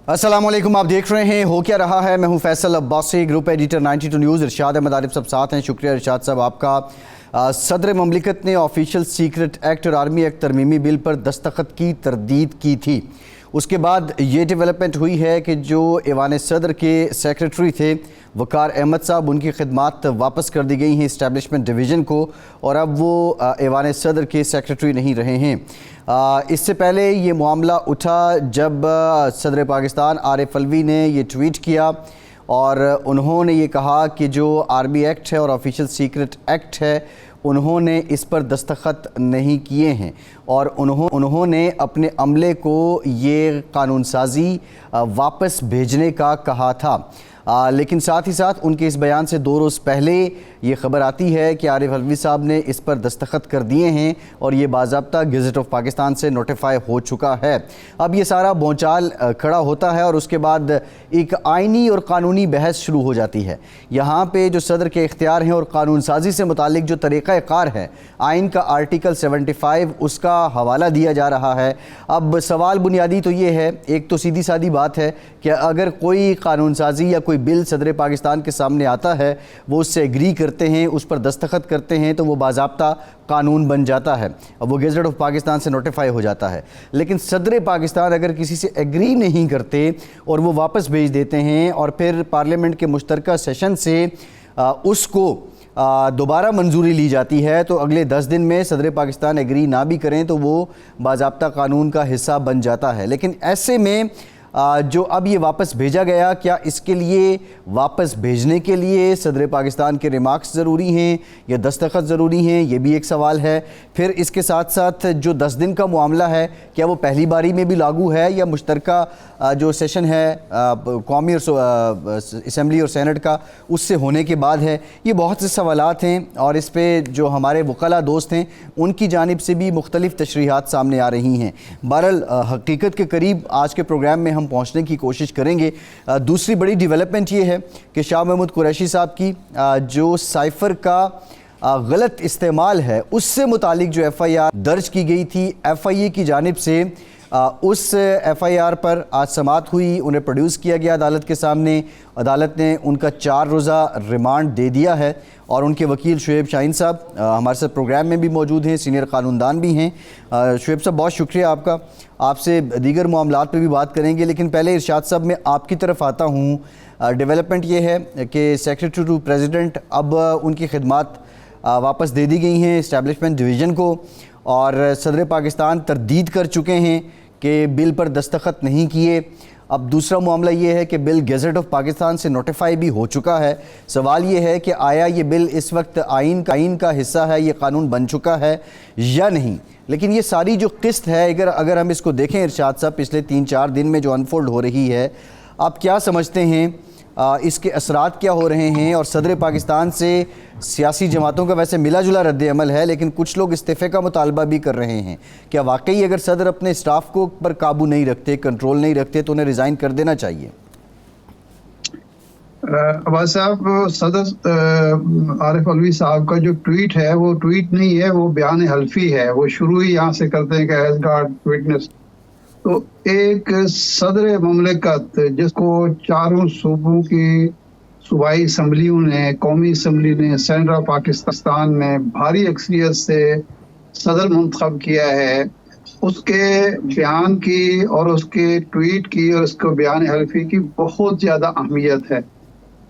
अस्सलाम वालेकुम, आप देख रहे हैं हो क्या रहा है। मैं हूं Faisal Abbasi, group editor 92 news. Irshad Ahmad Arif सब साथ हैं। शुक्रिया इरशाद साहब आपका। सदर ममलिकत ने ऑफिशियल सीक्रेट एक्ट और आर्मी एक्ट तरमीमी बिल पर दस्तखत की तरदीद की थी। उसके बाद ये डेवलपमेंट हुई है कि जो ऐवान सदर के सेक्रेटरी थे वकार अहमद साहब, उनकी खिदमात वापस कर दी गई हैं इस्टेब्लिशमेंट डिवीज़न को, और अब वो ऐवान सदर के सेक्रेटरी नहीं रहे हैं। इससे पहले ये मामला उठा जब सदर पाकिस्तान आरिफ अलवी ने ये ट्वीट किया और उन्होंने ये कहा कि जो आर्मी एक्ट है और ऑफिशियल सीक्रेट एक्ट है उन्होंने इस पर दस्तखत नहीं किए हैं और उन्होंने अपने अमले को ये कानून साजी वापस भेजने का कहा था। लेकिन साथ ही साथ उनके इस बयान से 2 रोज़ पहले ये ख़बर आती है कि आरिफ अलवी साहब ने इस पर दस्तखत कर दिए हैं और ये बाज़ाब्ता गज़ट ऑफ पाकिस्तान से नोटिफाई हो चुका है। अब ये सारा भौचाल खड़ा होता है और उसके बाद एक आइनी और क़ानूनी बहस शुरू हो जाती है। यहाँ पे जो सदर के इख्तियार हैं और कानून साजी से मुतालिक जो तरीक़ाकार है, आइन का आर्टिकल 75 उसका हवाला दिया जा रहा है। अब सवाल बुनियादी तो ये है, एक तो सीधी सादी बात है कि अगर कोई कानून साजी या कोई बिल सदर पाकिस्तान के सामने आता है, वो उससे एग्री करते हैं, उस पर दस्तखत करते हैं, तो वो बाज़ाब्ता कानून बन जाता है, अब वो गज़ट ऑफ पाकिस्तान से नोटिफाई हो जाता है। लेकिन सदर पाकिस्तान अगर किसी से एग्री नहीं करते और वो वापस भेज देते हैं और फिर पार्लियामेंट के मुश्तरका सेशन से उसको दोबारा मंजूरी ली जाती है, तो अगले 10 दिन में सदर पाकिस्तान एग्री ना भी करें तो वो बाज़ाब्ता कानून का हिस्सा बन जाता है। लेकिन ऐसे में जो अब ये वापस भेजा गया, क्या इसके लिए वापस भेजने के लिए सदर पाकिस्तान के रिमार्क्स ज़रूरी हैं या दस्तखत ज़रूरी हैं, ये भी एक सवाल है। फिर इसके साथ साथ जो 10 दिन का मामला है, क्या वो पहली बारी में भी लागू है या मुश्तरका जो सेशन है कौमी और असम्बली और सेनेट का उससे होने के बाद है। ये बहुत से सवालात हैं और इस पर जो हमारे वकला दोस्त हैं उनकी जानिब से भी मुख्तलिफ़ तशरीहात सामने आ रही हैं। बहरहाल हकीकत के करीब आज के प्रोग्राम में हम पहुंचने की कोशिश करेंगे। दूसरी बड़ी डेवलपमेंट ये है कि शाह महमूद कुरैशी साहब की जो साइफ़र का गलत इस्तेमाल है उससे मुतालिक जो FIR दर्ज की गई थी FIA की जानिब से, उस FIR पर आज समाअत हुई, उन्हें प्रोड्यूस किया गया अदालत के सामने। अदालत ने उनका 4 रोज़ा रिमांड दे दिया है और उनके वकील शुएब शाहीन साहब हमारे साथ प्रोग्राम में भी मौजूद हैं, सीनियर कानूनदान भी हैं। शुएब साहब बहुत शुक्रिया आपका। आपसे दीगर मामलात पे भी बात करेंगे, लेकिन पहले इरशाद साहब मैं आपकी तरफ आता हूँ। डेवलपमेंट ये है कि सेक्रेटरी टू प्रेसिडेंट अब उनकी खिदमात वापस दे दी गई हैं इस्टेब्लिशमेंट डिवीज़न को और सदर पाकिस्तान तरदीद कर चुके हैं कि बिल पर दस्तखत नहीं किए। अब दूसरा मामला ये है कि बिल गज़ट ऑफ पाकिस्तान से नोटिफाई भी हो चुका है। सवाल ये है कि आया ये बिल इस वक्त आइन का हिस्सा है, ये कानून बन चुका है या नहीं। लेकिन ये सारी जो किस्त है, अगर हम इसको देखें इरशाद साहब, पिछले 3-4 दिन में जो अनफोल्ड हो रही है, आप क्या समझते हैं इसके असरात क्या हो रहे हैं? और सदर पाकिस्तान से सियासी जमातों का वैसे मिला जुला रद्द अमल है, लेकिन कुछ लोग इस्तीफ़े का मुतालबा भी कर रहे हैं। क्या वाकई अगर सदर अपने स्टाफ को पर काबू नहीं रखते, कंट्रोल नहीं रखते, तो उन्हें रिज़ाइन कर देना चाहिए? अब्बास साहब, सदर आरिफ अलवी साहब का जो ट्वीट है वो ट्वीट नहीं है, वो बयान हल्फी है। वो शुरू ही यहाँ से करते हैं कि एज गॉड विटनेस। तो एक सदर ममलिकत जिसको चारों सूबों की सूबाई असम्बलियों ने, कौमी असम्बली ने, सेनेट ऑफ पाकिस्तान ने भारी अक्सरियत से सदर मुंतखब किया है, उसके बयान की और उसके ट्वीट की और उसके बयान हल्फी की बहुत ज़्यादा अहमियत है।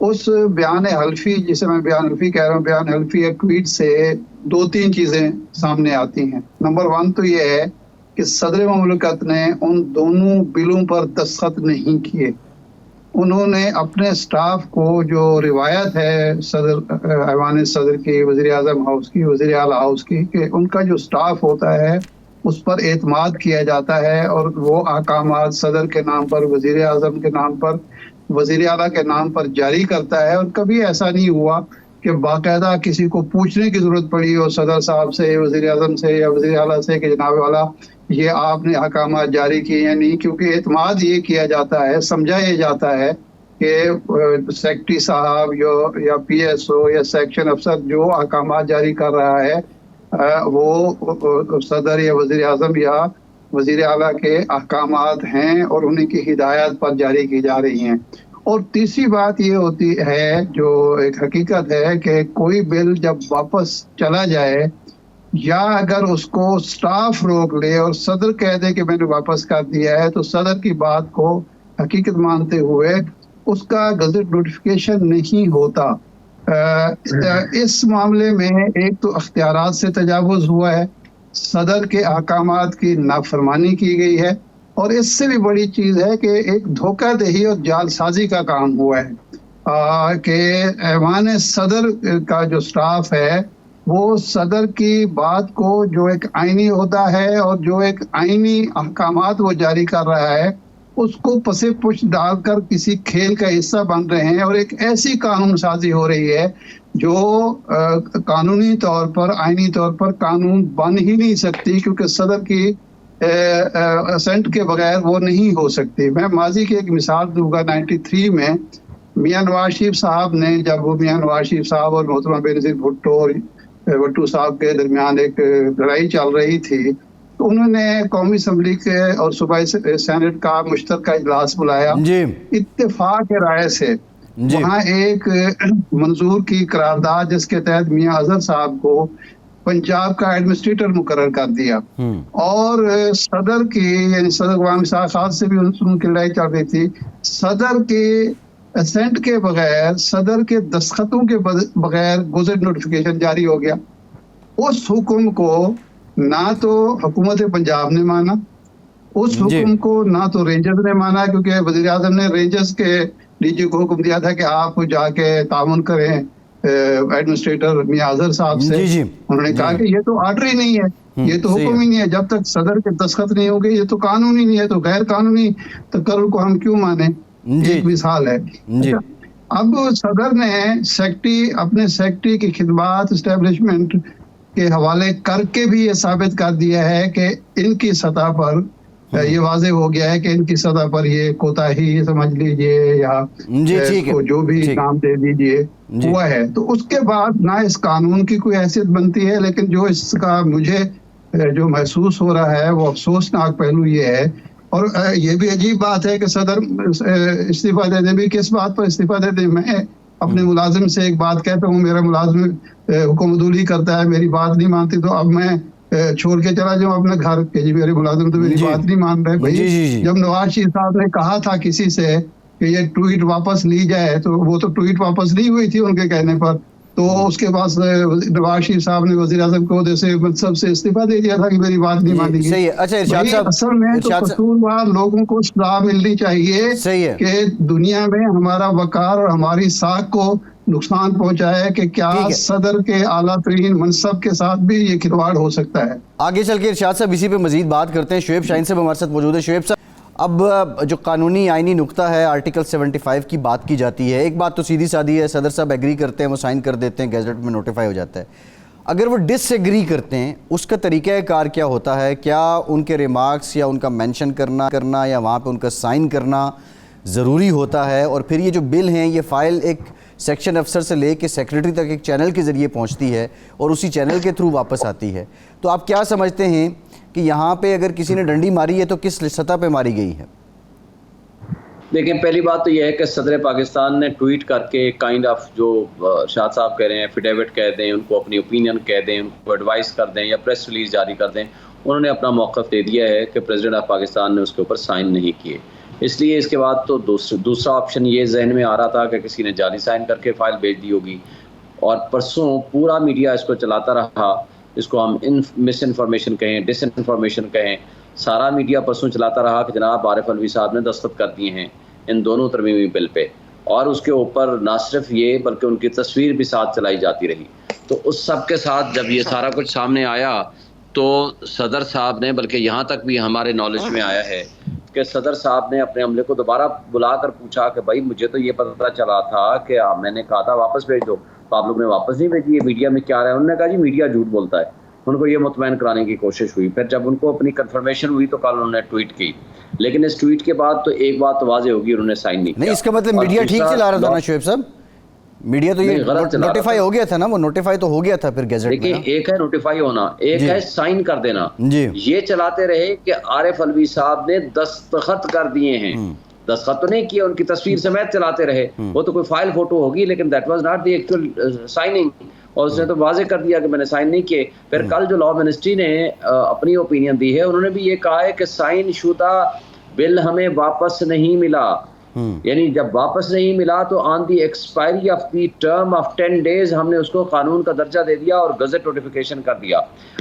उस बयान हल्फी, जिसे मैं बयान हल्फी कह रहा हूँ, बयान हल्फी या ट्वीट से 2-3 चीज़ें सामने आती हैं। नंबर 1 तो ये है कि सदर ममलिकत ने उन दोनों बिलों पर दस्तखत नहीं किए। उन्होंने अपने स्टाफ को, जो रिवायत है सदर ऐवान सदर की, वज़ीर आज़म हाउस की, वज़ीर आला हाउस की, कि उनका जो स्टाफ होता है उस पर एतमाद किया जाता है और वो अहकामात सदर के नाम पर, वज़ीर आज़म के नाम पर, वज़ीर आला के नाम पर जारी करता है। और कभी ऐसा नहीं हुआ कि बाकायदा किसी को पूछने की ज़रूरत पड़ी हो सदर साहब से, वज़ीर आज़म से या वज़ीर आला से कि जनाब वाला ये आपने अहकामात जारी किए या नहीं, क्योंकि एतमाद ये किया जाता है, समझा ये जाता है कि सेक्रेटरी साहब या PSO या सेक्शन अफसर जो अहकामात जारी कर रहा है वो सदर या वज़ीर आज़म या वज़ीर आला के अहकामात हैं और उन्हीं की हिदायत पर जारी की जा रही हैं। और तीसरी बात ये होती है, जो एक हकीकत है, कि कोई बिल जब वापस चला जाए या अगर उसको स्टाफ रोक ले और सदर कह दे कि मैंने वापस कर दिया है, तो सदर की बात को हकीकत मानते हुए उसका गजट नोटिफिकेशन नहीं होता। इस मामले में एक तो अख्तियारात से तजावुज़ हुआ है, सदर के अहकामात की नाफरमानी की गई है, और इससे भी बड़ी चीज़ है कि एक धोखाधही और जालसाजी का काम हुआ है कि ऐवान सदर का जो स्टाफ है वो सदर की बात को, जो एक आईनी होता है और जो एक आईनी अहकामात वो जारी कर रहा है, उसको पसे पुश डालकर किसी खेल का हिस्सा बन रहे हैं और एक ऐसी कानून साजी हो रही है जो कानूनी तौर पर, आईनी तौर पर कानून बन ही नहीं सकती, क्योंकि सदर की असेंट के बगैर वो नहीं हो सकती। मैं माजी की एक मिसाल दूंगा। 93 में मियां नवाज शरीफ साहब ने, जब वो मियां नवाज शरीफ साहब और मोहतरमा बेनज़ीर भुट्टो और भट्टू साहब के दरमियान एक लड़ाई चल रही थी, तो उन्होंने कौमी असम्बली के और सूबाई सेनेट का मुश्तरका इजलास बुलाया। इत्तेफाक राय से वहाँ एक मंजूर की करारदाद जिसके तहत मियां अजहर साहब को पंजाब का एडमिनिस्ट्रेटर मुकर्रर कर दिया, और सदर की, यानी सदर गुलाम इसाक खान से भी उनकी लड़ाई चल रही थी। सदर के असेंट के बगैर, सदर के दस्तखतों के बगैर गजट नोटिफिकेशन जारी हो गया। उस हुक्म को ना तो हुकूमत पंजाब ने माना, उस हुक्म को ना तो रेंजर्स ने माना, क्योंकि वज़ीर आज़म ने रेंजर्स के डीजी को हुक्म दिया था कि आप जाके ताउन करें एडमिनिस्ट्रेटर मियां अजहर साहब से। उन्होंने कहा कि ये तो आर्डर ही नहीं है, ये तो हुक्म ही नहीं है, जब तक सदर के दस्तखत नहीं होंगे ये तो कानून ही नहीं है, तो गैर कानूनी तकर्रुर को हम क्यों माने। एक मिसाल है। अब सदर ने सेक्रेटरी, अपने सेक्रेटरी की खिदमत एस्टेब्लिशमेंट के हवाले करके भी ये साबित कर दिया है कि इनकी सतह पर ये वाजे हो गया है कि इनकी सतह पर ये कोताही समझ लीजिए या इसको जो भी नाम दे दीजिए हुआ है। तो उसके बाद ना इस कानून की कोई हैसियत बनती है, लेकिन जो इसका मुझे जो महसूस हो रहा है वो अफसोसनाक पहलू ये है। और ये भी अजीब बात है कि सदर इस्तीफा दे दे, भी किस बात पर इस्तीफा दे दे। मैं अपने मुलाजिम से एक बात कहता हूँ, मेरा मुलाजिम हुक्मदुली करता है, मेरी बात नहीं मानती, तो अब मैं छोड़ के चला जाऊँ अपने घर के, जी मेरे मुलाजिम तो मेरी बात नहीं मान रहे। भाई जब नवाज शरीफ साहब ने कहा था किसी से कि ये ट्वीट वापस ली जाए, तो वो तो ट्वीट वापस नहीं हुई थी उनके कहने पर, तो उसके बाद नवाज शरीफ साहब ने वज़ीर आज़म को जैसे मनसब से इस्तीफा दे दिया था कि मेरी बात नहीं मानी गई। अच्छा इरशाद साहब, असल में तो कसूरवार लोगों को सजा मिलनी चाहिए कि दुनिया में हमारा वकार और हमारी साख को नुकसान पहुंचाया कि क्या सदर के आला तरीन मनसब के साथ भी ये खिलवाड़ हो सकता है। आगे चल के इरशाद साहब इसी पे मजीद बात करते हैं। शुएब शाहीन साहब हमारे साथ मौजूद है। शुएब साहब, अब जो कानूनी आईनी नुक्ता है, आर्टिकल 75 की बात की जाती है। एक बात तो सीधी सादी है, सदर साहब एग्री करते हैं, वो साइन कर देते हैं, गैजेट में नोटिफाई हो जाता है। अगर वो डिसएग्री करते हैं, उसका तरीक़ाकार क्या होता है? क्या उनके रिमार्क्स या उनका मेंशन करना या वहाँ पे उनका साइन करना ज़रूरी होता है? और फिर ये जो बिल हैं, ये फ़ाइल एक सेक्शन अफसर से ले के सेक्रेटरी तक एक चैनल के ज़रिए पहुँचती है और उसी चैनल के थ्रू वापस आती है। तो आप क्या समझते हैं कि यहाँ पे अगर किसी ने डंडी मारी है तो किस सतह पे मारी गई है? देखिए, पहली बात तो यह है कि सदर पाकिस्तान ने ट्वीट करके काइंड ऑफ जो शाह साहब कह रहे हैं, एफिडेविट कह दें, उनको अपनी ओपिनियन कह दें, उनको एडवाइस कर दें या प्रेस रिलीज जारी कर दें, उन्होंने अपना मौक़िफ़ दे दिया है कि प्रेसिडेंट ऑफ पाकिस्तान ने उसके ऊपर साइन नहीं किए। इसलिए इसके बाद तो दूसरा ऑप्शन ये जहन में आ रहा था कि किसी ने जाली साइन करके फ़ाइल भेज दी होगी। और परसों पूरा मीडिया इसको चलाता रहा, इसको हम मिस इन्फॉर्मेशन कहें, डिस इन्फॉर्मेशन कहें, सारा मीडिया परसों चलाता रहा कि जनाब आरिफ अलवी साहब ने दस्तखत कर दिए हैं इन दोनों तरमीमी बिल पे, और उसके ऊपर ना सिर्फ ये बल्कि उनकी तस्वीर भी साथ चलाई जाती रही। तो उस सब के साथ जब ये सारा कुछ सामने आया तो सदर साहब ने, बल्कि यहाँ तक भी हमारे नॉलेज में आया है कि सदर साहब ने अपने अमले को दोबारा बुलाकर पूछा कि भाई मुझे तो ये पता चला था कि मैंने कहा था वापस भेज दो, तो आप लोग ने वापस नहीं भेजी, ये मीडिया में क्या रहा है? उन्होंने कहा जी मीडिया झूठ बोलता है। उनको ये मुतमैन कराने की कोशिश हुई। फिर जब उनको अपनी कंफर्मेशन हुई तो कल उन्होंने ट्वीट की, लेकिन इस ट्वीट के बाद तो एक बात तो वाज़ेह होगी, उन्होंने साइन नहीं किया। इसका मतलब मीडिया ठीक चला रहा था ना शुएब साहब? मीडिया तो ये गलत चला रहा नोटिफाई हो गया था ना, वो नोटिफाई तो हो गया था फिर गैजेट में देखिए, ना। एक है नोटिफाई होना, एक जी। है साइन कर देना। जी। ये चलाते रहे कि आरिफ अलवी साहब ने दस्तखत कर दिए हैं, दस्तखत तो नहीं किए, उनकी तस्वीर समेत चलाते रहे। वो तो कोई फाइल फोटो होगी, लेकिन that was not the actual signing, और उसने तो वाजे कर दिया कि मैंने साइन नहीं किए। फिर कल जो लॉ मिनिस्ट्री ने अपनी ओपिनियन दी है, उन्होंने भी ये कहा है कि साइन शुदा बिल हमें वापस नहीं मिला, यानी जब वापस नहीं मिला तो on the expiry of the term of 10 days हमने उसको कानून का दर्जा दे दिया और गजट नोटिफिकेशन कर दिया।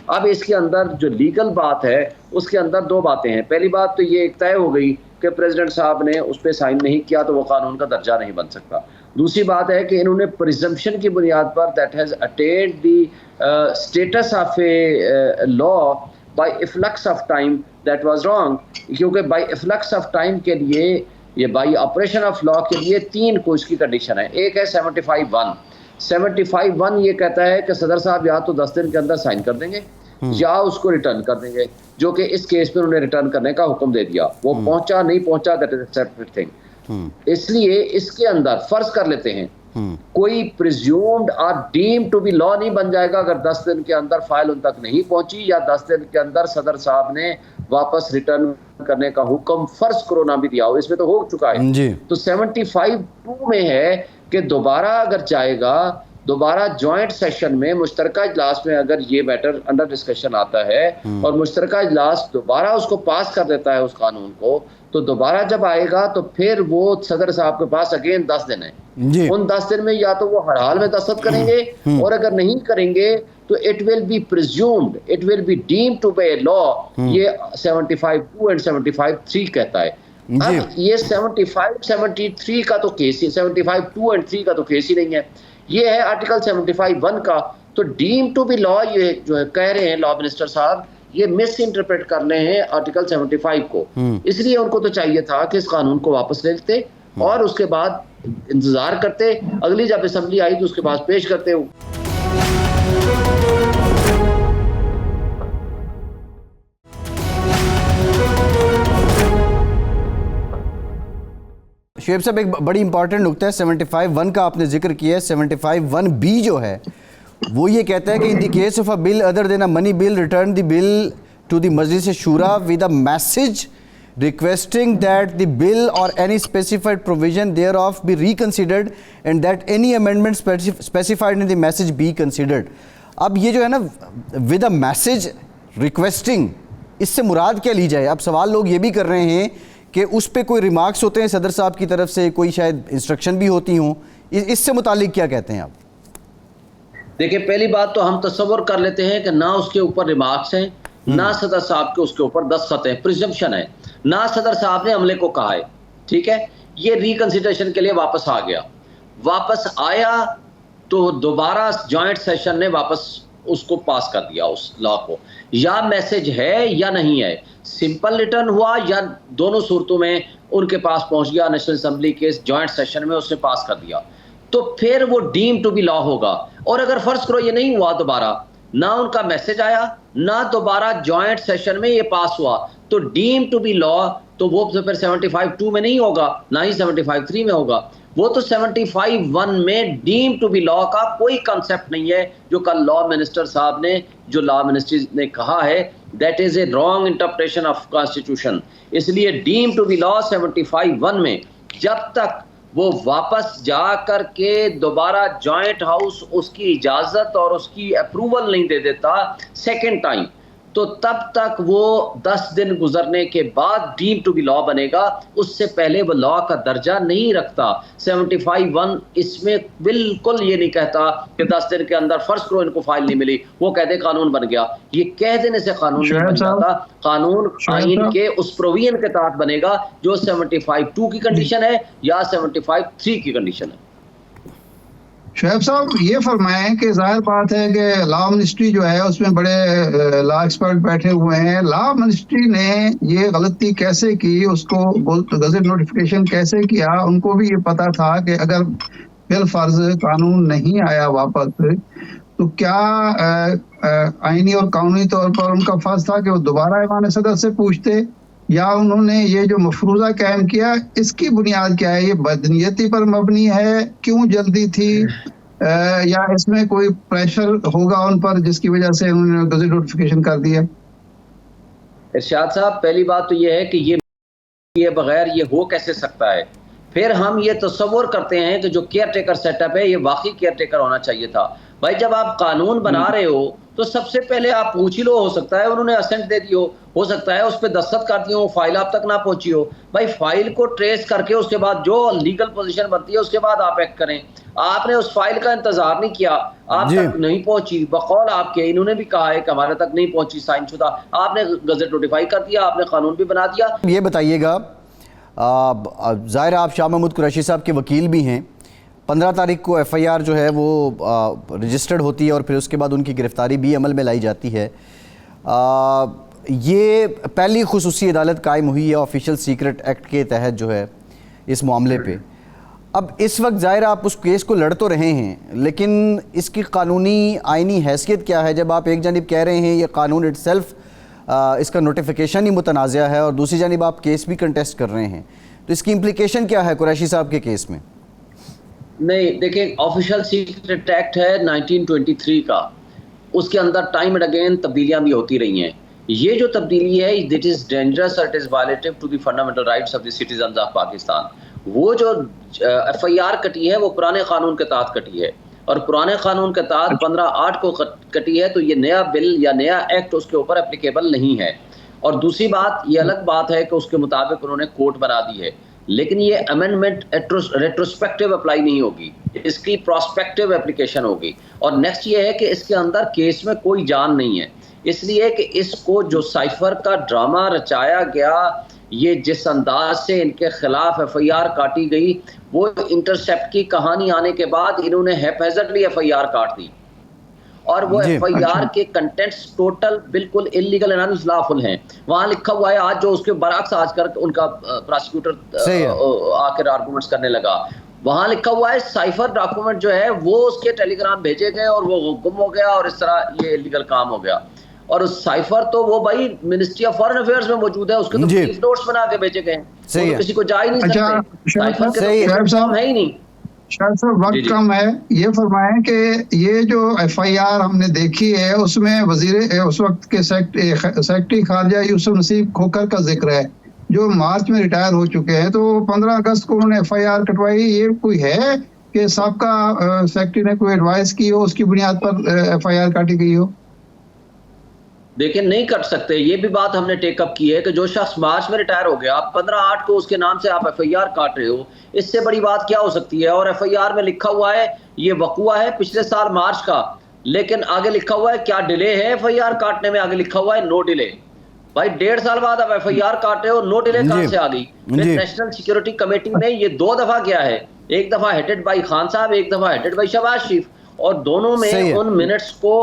अब इसके अंदर जो लीगल बात है, उसके अंदर दो बातें हैं। पहली बात तो ये एक तय हो गई कि प्रेसिडेंट साहब ने उस पर साइन नहीं किया तो वो कानून का दर्जा नहीं बन सकता। दूसरी बात है कि इन्होंने प्रिजम्पशन की बुनियाद पर that has attend the status of a law by efflux of time, that was wrong, क्योंकि बाय इफ्लक्स ऑफ टाइम के लिए, ये बाई ऑपरेशन ऑफ लॉ के लिए 3 को इसकी कंडीशन है। एक है 75(1). 75(1) ये कहता है कि सदर साहब या तो 10 दिन के अंदर साइन कर देंगे या उसको रिटर्न कर देंगे, जो कि इस केस में उन्होंने रिटर्न करने का हुक्म दे दिया। वो पहुंचा नहीं पहुंचा, that is a separate thing. इसलिए इसके अंदर फर्ज कर लेते हैं कोई प्रिज्यूम्ड और डीम्ड टू बी लॉ नहीं बन जाएगा अगर 10 दिन के अंदर फाइल उन तक नहीं पहुंची, या 10 दिन के अंदर सदर साहब ने वापस रिटर्न करने का हुक्म फर्ज करो ना भी दिया हो। इसमें तो हो चुका है जी। तो 75(2) में है कि दोबारा अगर जाएगा, दोबारा जॉइंट सेशन में मुश्तरका इजलास में अगर ये मैटर अंडर डिस्कशन आता है और मुश्तरका इजलास दोबारा उसको पास कर देता है उस कानून को, तो दोबारा जब आएगा तो फिर वो सदर साहब के पास अगेन 10 दिन है जी। उन 10 दिन में या तो वो हर हाल में दस्तखत करेंगे, और अगर नहीं करेंगे तो it will be presumed, it will be deemed to be a law. ये 75(2) एंड 75(3) कहता है। अब ये 75, 73 का तो केस ही, 75(2) एंड 3 का तो केस ही नहीं है। ये है आर्टिकल 75(1) का। तो डीम टू बी लॉ, ये जो है कह रहे हैं लॉ मिनिस्टर साहब, ये मिस इंटरप्रेट कर रहे हैं आर्टिकल 75 को। इसलिए उनको तो चाहिए था कि इस कानून को वापस ले लेते और उसके बाद इंतजार करते, अगली जब असेंबली आई तो उसके बाद पेश करते। शुएब साहब, एक बड़ी इंपॉर्टेंट नुकता है 75(1) का आपने जिक्र किया है। 75(1)(b) जो है वो ये कहता है कि in the case of a bill other than a money bill, return the bill to the Majlis Shura with a message requesting that the bill or any specified provision thereof be reconsidered and that any amendment specified in the message be considered. अब ये जो है ना with a message requesting, इससे मुराद क्या ली जाए? अब सवाल लोग ये भी कर रहे हैं कि उस पे कोई रिमार्क्स होते हैं सदर साहब की तरफ से, कोई शायद इंस्ट्रक्शन भी होती हों, इससे मुतालिक क्या कहते हैं आप? देखिए, पहली बात तो हम तस्वर कर लेते हैं कि ना उसके ऊपर रिमार्क्स हैं, ना सदर साहब के उसके ऊपर दस्तखत है, प्रिजम्पशन है, ना सदर साहब ने अमले को कहा है। ठीक है, ये रिकंसिडरेशन के लिए वापस आ गया। वापस आया तो दोबारा जॉइंट सेशन ने वापस उसको पास कर दिया उस लॉ को। या मैसेज है या नहीं है, सिंपल रिटर्न हुआ या दोनों सूरतों में उनके पास पहुंच गया नेशनल असेंबली के जॉइंट सेशन में, उसने पास कर दिया, तो फिर वो डीम टू बी लॉ होगा। और अगर फर्ज करो ये नहीं हुआ, दोबारा ना उनका मैसेज आया, ना दोबारा जॉइंट सेशन में ये पास हुआ, तो डीम टू बी लॉ तो वो तो फिर 75(2) में नहीं होगा, ना ही 75(3) में होगा। वो तो 75(1) में डीम टू बी लॉ का कोई कंसेप्ट नहीं है, जो कल लॉ मिनिस्टर साहब ने, जो लॉ मिनिस्ट्री ने कहा है, that is a wrong interpretation of constitution. इसलिए डीम टू बी लॉ 75(1) में जब तक वो वापस जा कर के दोबारा जॉइंट हाउस उसकी इजाजत और उसकी अप्रूवल नहीं दे देता सेकेंड टाइम, तो तब तक वो 10 दिन गुजरने के बाद डीम टू बी लॉ बनेगा। उससे पहले वो लॉ का दर्जा नहीं रखता। 75(1) इसमें बिल्कुल ये नहीं कहता कि 10 दिन के अंदर फर्ज करो इनको फाइल नहीं मिली, वो कहते कानून बन गया। ये कह देने से कानून नहीं बन जाता। कानून आइन के उस प्रोविजन के तहत बनेगा जो 75(2) की कंडीशन है या 75(3) की कंडीशन है। शुएब साहब, ये फरमाएं कि जाहिर बात है कि लॉ मिनिस्ट्री जो है उसमें बड़े लॉ एक्सपर्ट बैठे हुए हैं। लॉ मिनिस्ट्री ने ये गलती कैसे की, उसको गजट नोटिफिकेशन कैसे किया? उनको भी ये पता था कि अगर बिल फर्ज कानून नहीं आया वापस, तो क्या आईनी और कानूनी तौर पर उनका फर्ज था कि वो दोबारा ऐवान सदर से पूछते या उन्होंने ये जो मफरूज़ा कायम किया, इसकी बुनियाद क्या है? ये बदनीयती पर मबनी है? क्यों जल्दी थी? या इसमें कोई प्रेशर होगा उन पर जिसकी वजह से उन्होंने गज़ट नोटिफिकेशन कर दिया? इरशाद साहब, पहली बात तो ये है कि ये बगैर ये हो कैसे सकता है। फिर हम ये तसव्वुर करते हैं कि जो केयर टेकर सेटअप है ये वाकई केयर टेकर होना चाहिए था। भाई जब आप कानून बना रहे हो तो सबसे पहले आप पूछ ही लो, हो सकता है उन्होंने असेंट दे दी हो सकता है उस पर दस्तखत कर दिए हो, फाइल आप तक ना पहुंची हो। भाई फाइल को ट्रेस करके उसके बाद जो लीगल पोजीशन बनती है उसके बाद आप एक्ट करें। आपने उस फाइल का इंतजार नहीं किया, आप तक नहीं पहुंची, बकौल आपके इन्होंने भी कहा है कि हमारे तक नहीं पहुंची साइन शुदा, आपने गजट नोटिफाई कर दिया, आपने कानून भी बना दिया। ये बताइएगा, ज़ाहिर आप शाह महमूद कुरैशी साहब के वकील भी हैं, 15 तारीख को FIR जो है वो रजिस्टर्ड होती है और फिर उसके बाद उनकी गिरफ़्तारी भी अमल में लाई जाती है। ये पहली खुसूसी अदालत कायम हुई है ऑफिशियल सीक्रेट एक्ट के तहत जो है इस मामले पे। अब इस वक्त ज़ाहिर आप उस केस को लड़ तो रहे हैं, लेकिन इसकी कानूनी आइनी हैसियत क्या है जब आप एक जानिब कह रहे हैं ये कानून इटसेल्फ इसका नोटिफिकेशन ही मुतनाज़ा है और दूसरी जानिब आप केस भी कंटेस्ट कर रहे हैं, तो इसकी इम्प्लिकेशन क्या है कुरैशी साहब के केस में? नहीं देखिए, ऑफिशियल सीक्रेट एक्ट है 1923 का, उसके अंदर टाइम एंड अगेन तब्दीलियां भी होती रही हैं। ये जो तब्दीली है it is dangerous, it is violative to the fundamental rights of the citizens of Pakistan. वो जो FIR कटी है वो पुराने कानून के तहत कटी है और पुराने कानून के तहत 15/8 को कटी है, तो ये नया बिल या नया एक्ट उसके ऊपर एप्लीकेबल नहीं है। और दूसरी बात, ये अलग बात है कि उसके मुताबिक उन्होंने कोर्ट बना दी है, लेकिन ये अमेंडमेंट रेट्रोस्पेक्टिव अप्लाई नहीं होगी, इसकी प्रोस्पेक्टिव एप्लीकेशन होगी। और नेक्स्ट ये है कि इसके अंदर केस में कोई जान नहीं है, इसलिए कि इसको जो साइफर का ड्रामा रचाया गया, ये जिस अंदाज से इनके खिलाफ FIR काटी गई, वो इंटरसेप्ट की कहानी आने के बाद इन्होंने हैफेजर्डली FIR काट दी और वो FIR के कंटेंट्स टोटल बिल्कुल इलीगल एंड अनलॉफुल हैं। वहाँ लिखा हुआ है, आज जो उसके बरअक्स आजकल उनका प्रोसिक्यूटर आकर आर्गुमेंट्स करने लगा, वहाँ लिखा हुआ है साइफर डॉक्यूमेंट जो है वो उसके टेलीग्राम भेजे गए और वो गुम हो गया और इस तरह ये इलीगल काम हो गया। और उस साइफर तो वो भाई मिनिस्ट्री ऑफ फॉरेन अफेयर्स में मौजूद है, उसके तो पुलिस नोट्स बना के भेजे गए, तो किसी को जा ही नहीं सकते, साइफर के तो है ही नहीं। शायद सर वक्त कम है, ये फरमाएं कि ये जो FIR हमने देखी है उसमें वजीर उस वक्त के सेक्रेटरी खारजा यूसुफ नसीब खोखर का जिक्र है जो मार्च में रिटायर हो चुके हैं, तो 15 अगस्त को उन्होंने FIR कटवाई। ये कोई है कि साबका सेक्रेटरी ने कोई एडवाइस की हो, उसकी बुनियाद पर FIR काटी गई हो? देखिए, नहीं कट सकते, ये भी बात हमने टेकअप की है कि जो शख्स मार्च में रिटायर हो गया, आप 15/8 को उसके नाम से आप FIR काट रहे हो, इससे बड़ी बात क्या हो सकती है? और FIR में लिखा हुआ है ये वक़ुआ है पिछले साल मार्च का, लेकिन आगे लिखा हुआ है क्या डिले है FIR काटने में, आगे लिखा हुआ है नो डिले। भाई 1.5 साल बाद आप FIR काट रहे हो, नो डिले कहां से आ गई? नेशनल सिक्योरिटी कमेटी में ये 2 दफा गया है, एक दफा हेडेड बाई खान साहब, एक दफा हेडेड बाई शहबाज शरीफ, और दोनों में उन मिनट्स को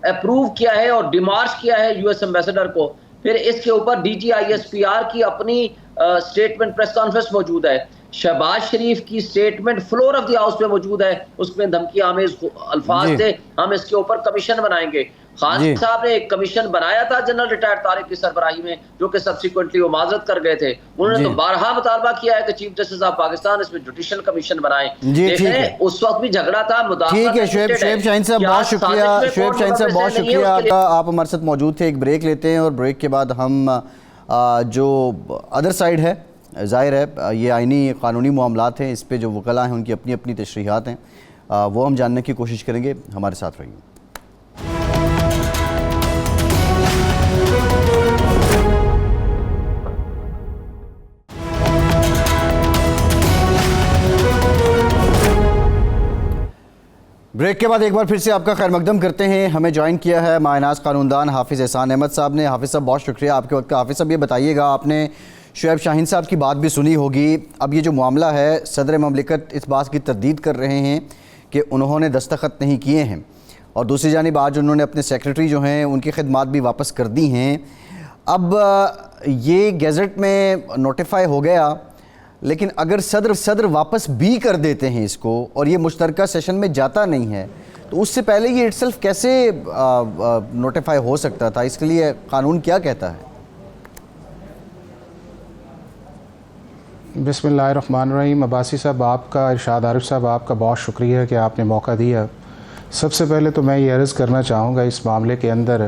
अप्रूव किया है और डिमार्च किया है US एम्बेसडर को। फिर इसके ऊपर DG ISPR की अपनी स्टेटमेंट प्रेस कॉन्फ्रेंस मौजूद है, शहबाज शरीफ की statement floor of the house पे मौजूद है, उसमें धमकी आमेज अल्फाज थे हम इसके ऊपर कमीशन बनाएंगे। खान साहब ने एक कमीशन बनाया था जनरल रिटायर्ड तारिक की सरबराही में, जो कि सब्सिक्वेंटली वो माजरत कर गए थे। उन्होंने तो बारहा मुतालबा किया है कि चीफ जस्टिस ऑफ पाकिस्तान इसमें जुडिशियल कमीशन बनाए। देखें उस वक्त भी झगड़ा था, ठीक है शुएब शाहीन साहब बहुत शुक्रिया, शुएब शाहीन साहब बहुत शुक्रिया, आप हमारे साथ मौजूद थे। एक ब्रेक लेते हैं और ब्रेक के बाद हम जो अदर साइड है, ज़ाहिर है ये आइनी कानूनी मामलात हैं, इस पे जो वकला हैं उनकी अपनी अपनी तशरीहात हैं, वो हम जानने की कोशिश करेंगे। हमारे साथ रहिए। ब्रेक के बाद एक बार फिर से आपका खैर मकदम करते हैं। हमें ज्वाइन किया है मायनाज कानूनदान हाफिज़ एहसान अहमद साहब ने। हाफिज़ साहब बहुत शुक्रिया आपके वक्त का। हाफिज़ साहब ये बताइएगा, आपने शुएब शाहीन साहब की बात भी सुनी होगी, अब ये जो मामला है सदर ममलिकत इस बात की तरदीद कर रहे हैं कि उन्होंने दस्तखत नहीं किए हैं, और दूसरी जानिब आज उन्होंने अपने सेक्रेटरी जो हैं उनकी खिदमात भी वापस कर दी हैं। अब ये गैज़ेट में नोटिफाई हो गया, लेकिन अगर सदर वापस भी कर देते हैं इसको और ये मुश्तरका सेशन में जाता नहीं है, तो उससे पहले ये इटसेल्फ कैसे नोटिफाई हो सकता था? इसके लिए कानून क्या कहता है? بسم اللہ الرحمن الرحیم. عباسی صاحب آپ کا، ارشاد عارف صاحب آپ کا بہت شکریہ کہ آپ نے موقع دیا. سب سے پہلے تو میں یہ عرض کرنا چاہوں گا اس معاملے کے اندر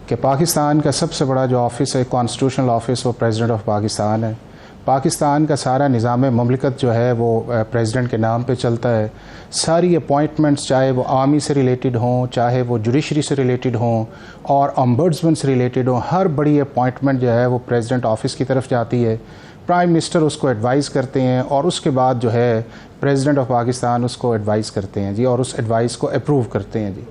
کہ پاکستان کا سب سے بڑا جو آفس ہے، کانسٹیٹیوشنل آفس، وہ پریزیڈنٹ آف پاکستان ہے. پاکستان کا سارا نظام مملکت جو ہے وہ پریزیڈنٹ کے نام پہ چلتا ہے. ساری اپوائنٹمنٹس چاہے وہ آرمی سے ریلیٹڈ ہوں، چاہے وہ جوڈیشری سے ریلیٹڈ ہوں اور امبڈسمن سے ریلیٹڈ ہوں، ہر بڑی اپوائنٹمنٹ جو ہے وہ پریزیڈنٹ آفس کی طرف جاتی ہے. پرائم منسٹر اس کو ایڈوائز کرتے ہیں اور اس کے بعد جو ہے پریزیڈنٹ آف پاکستان اس کو ایڈوائز کرتے ہیں جی، اور اس ایڈوائز کو اپروو کرتے ہیں جی.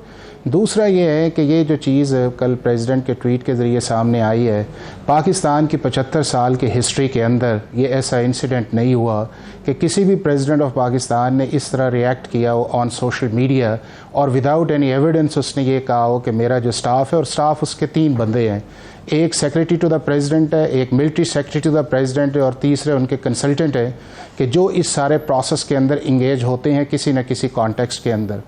دوسرا یہ ہے کہ یہ جو چیز کل پریزیڈنٹ کے ٹویٹ کے ذریعے سامنے آئی ہے، پاکستان کی 75 سال کی ہسٹری کے اندر یہ ایسا انسیڈنٹ نہیں ہوا کہ کسی بھی پریزیڈنٹ آف پاکستان نے اس طرح ریئیکٹ کیا ہو آن سوشل میڈیا اور وداؤٹ اینی ایویڈنس اس نے یہ کہا ہو کہ میرا جو سٹاف ہے، اور سٹاف اس کے 3 بندے ہیں، ایک سیکریٹری ٹو دا پریزیڈنٹ ہے، ایک military secretary to the president ہے، اور تیسرے ان کے کنسلٹنٹ ہیں کہ جو اس سارے پروسیس کے اندر انگیج ہوتے ہیں کسی نہ کسی کانٹیکسٹ کے اندر.